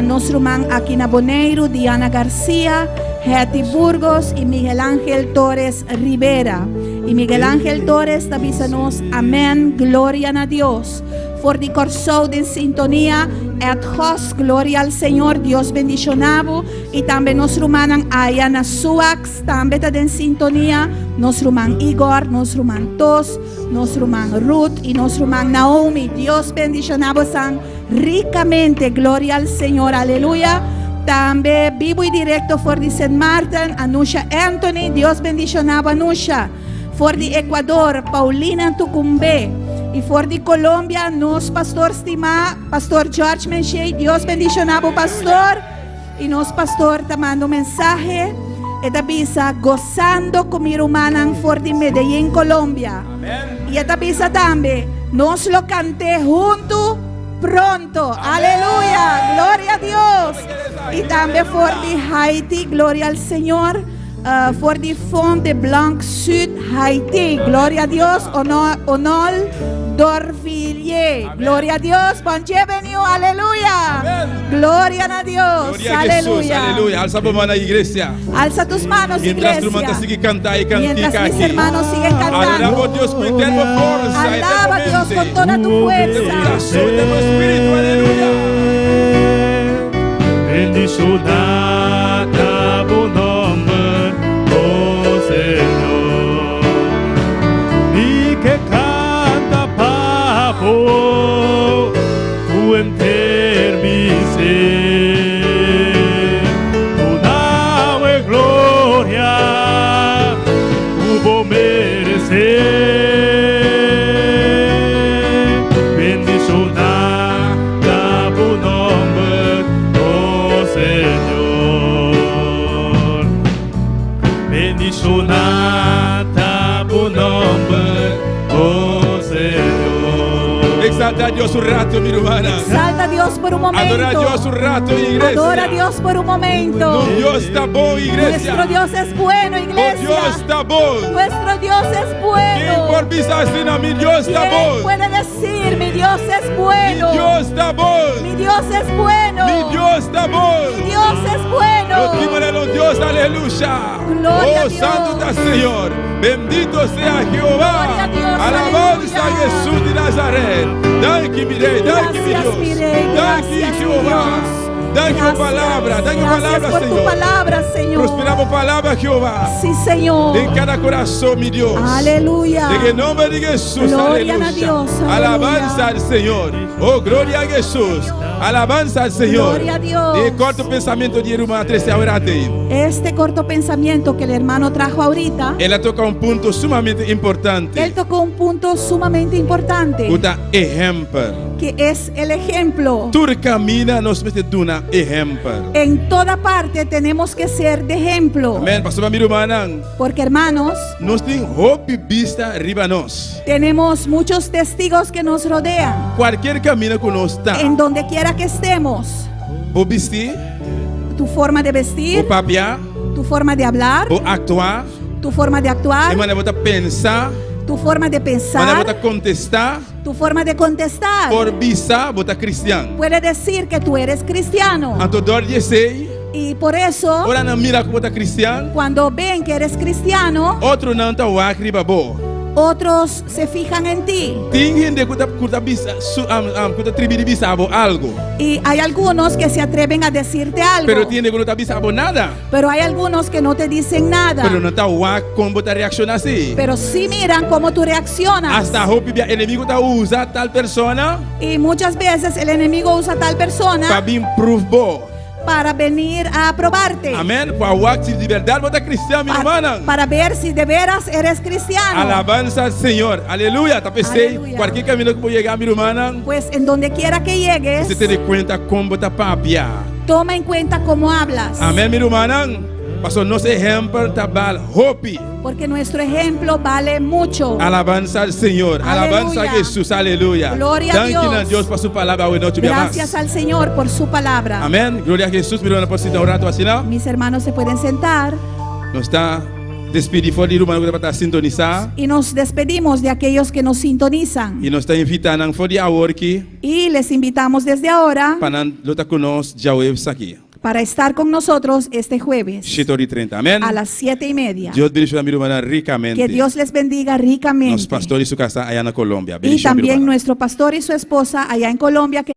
Nos hermano Aquina Boneiro, Diana García, Hetty Burgos y Miguel Ángel Torres Rivera. Y Miguel Ángel Torres avísanos, amén, gloria a Dios. For die corso de sintonía, et hos, gloria al Señor, Dios bendicionado. Y también nos rumanan Ayana Suax, también está en sintonía. Nos ruman Igor, nos ruman Tos, nos ruman Ruth y nos ruman Naomi. Dios bendicionado san ricamente, gloria al Señor, aleluya. También vivo y directo for di St. Martin, Anusha Anthony, Dios bendicionado Anusha. For di Ecuador, Paulina Tucumbe. Y for di Colombia, nos pastor estima, pastor George Menchey, Dios bendicionado pastor. Y nos pastor te mando mensaje. Esta pisa gozando con mi hermana for di Medellín, Colombia. Y esta pisa también, nos lo canté junto pronto. Aleluya, gloria a Dios. Y también for di Haití, gloria al Señor. For the Fond de Blanc Sud Haití, gloria a Dios, honor Dorvilliers, gloria a Dios, bienvenido, aleluya, gloria a Dios, Gloria a Jesús, aleluya. aleluya. Alza tu mano, iglesia. Alza tus manos, Mientras tu iglesia. hermano sigue cantando y Mientras cantica mis aquí. hermanos siguen Alaba a cantando, Dios con eterna fuerza. alaba a Dios con eternamente. toda tu fuerza. Liberación de tu espíritu, aleluya. Bendicionada tu nombre, oh Señor. Y que canta pavo, tu enter mi ser. Tu nave gloria, hubo merecer. Bendicionada tu nombre, oh Señor. Exalta a Dios un rato, mi hermana. Exalta a Dios por un momento. Adora a Dios un rato, iglesia. Adora a Dios por un momento. No, Dios está bon, iglesia. Nuestro Dios es bueno, Oh, iglesia. Dios está bon. Nuestro Dios es ¿Quién bueno. por visa así, no? Mi Dios está ¿Quién bon. puede decir mi Dios es Mi bueno? Dios está bon. Mi Dios es bueno. Mi Dios está bon. Mi Dios es bueno. Los Dios, aleluya. Gloria a Oh, Dios. santo está Señor. Bendito sea Jehová. Gloria a Dios, Alabanza a aleluya. Jesús de Nazaret. Thank you, mi rey. Thank you, mi Gracias, mi Dios. rey. Thank you, Gracias, mi Jehová. Dios. Thank you, palabra. Thank you, Gracias palabra, por tu Señor. palabra, Señor. Prosperamos palabra, Jehová. Sí, Señor. En cada corazón, mi Dios. Aleluya. En el nombre de Jesús, Gloria aleluya. a Dios, aleluya. Alabanza al Señor. Oh, gloria a Jesús. Alabanza al Señor. Gloria a Dios. De corto pensamiento de Iruma 13 ahora te. Este corto pensamiento que el hermano trajo ahorita, Ela toca un punto sumamente importante. él tocó un punto sumamente importante, Uta ejemplo. que es el ejemplo. Tu camina nos mete duna ejemplo. En toda parte tenemos que ser de ejemplo. Amén. Pastor Mamiru Manan. Porque, hermanos, Nos ten hope vista arriba nos. tenemos muchos testigos que nos rodean. Cualquier camino que nos está. En donde quiera que estemos. O vestir, Tu forma de o vestir, papiar, tu forma de hablar, o actuar. tu forma de E actuar, maneira bota pensar, tu forma de maneira pensar, bota contestar, tu forma de contestar. por bisa bota cristiano. Puede decir que tú eres cristiano. Anto dor de sei, Y por eso, ora na mira que bota cristiano, cuando ven que eres cristiano, outro não tá o acri babo. otros se fijan en ti. Tem gente que tá bisa, que tá tribi de bisa abo algo, Y hay algunos que se atreven a decirte algo. pero tem gente que não tá bisa abo nada, Pero hay algunos que no te dicen nada. pero não tá o ac como bota reaccionar assim. Pero sí miran cómo tú reaccionas. Hasta a roupa o inimigo tá usa tal persona Y muchas veces el enemigo usa a tal para persona vir prove bo. para venir a probarte. Amém? Para o acto de verdade bota cristiano, meu irmão. Para ver si de veras eres cristiano. Alabanza al Señor. Aleluya. Te pensei, Aleluya. cualquier camino que pueda llegar, mi hermana, Pues en donde quiera que llegues, você te dê conta como está papia. toma en cuenta cómo hablas. Amém, mi hermana. Pastor, nosso ejemplo está bal hope. Porque nuestro ejemplo vale mucho. Alabanza al Señor. Alabanza a Aleluya. Jesús. Aleluya. Gloria a Dios. a Dios por su palabra hoy noche. Gracias al Señor por su palabra. Amén. Gloria a Jesús. Mi hermana, por si un rato así, ¿no? Mis hermanos se pueden sentar Nos está despedindo fora de hermano que está sintonizar. y nos despedimos de aquellos que nos sintonizan. E nos está invitando fora de agora aqui Y les invitamos desde ahora para lutar conosco já hoje aqui. para estar con nosotros este jueves 7h30. Amém. a las 7:30. Dios bendiga a mi hermana ricamente. Que Dios les bendiga Nos ricamente. pastor y su casa allá en Colombia. Y Bendición, mi también hermana. nuestro pastor y su esposa allá en Colombia. Que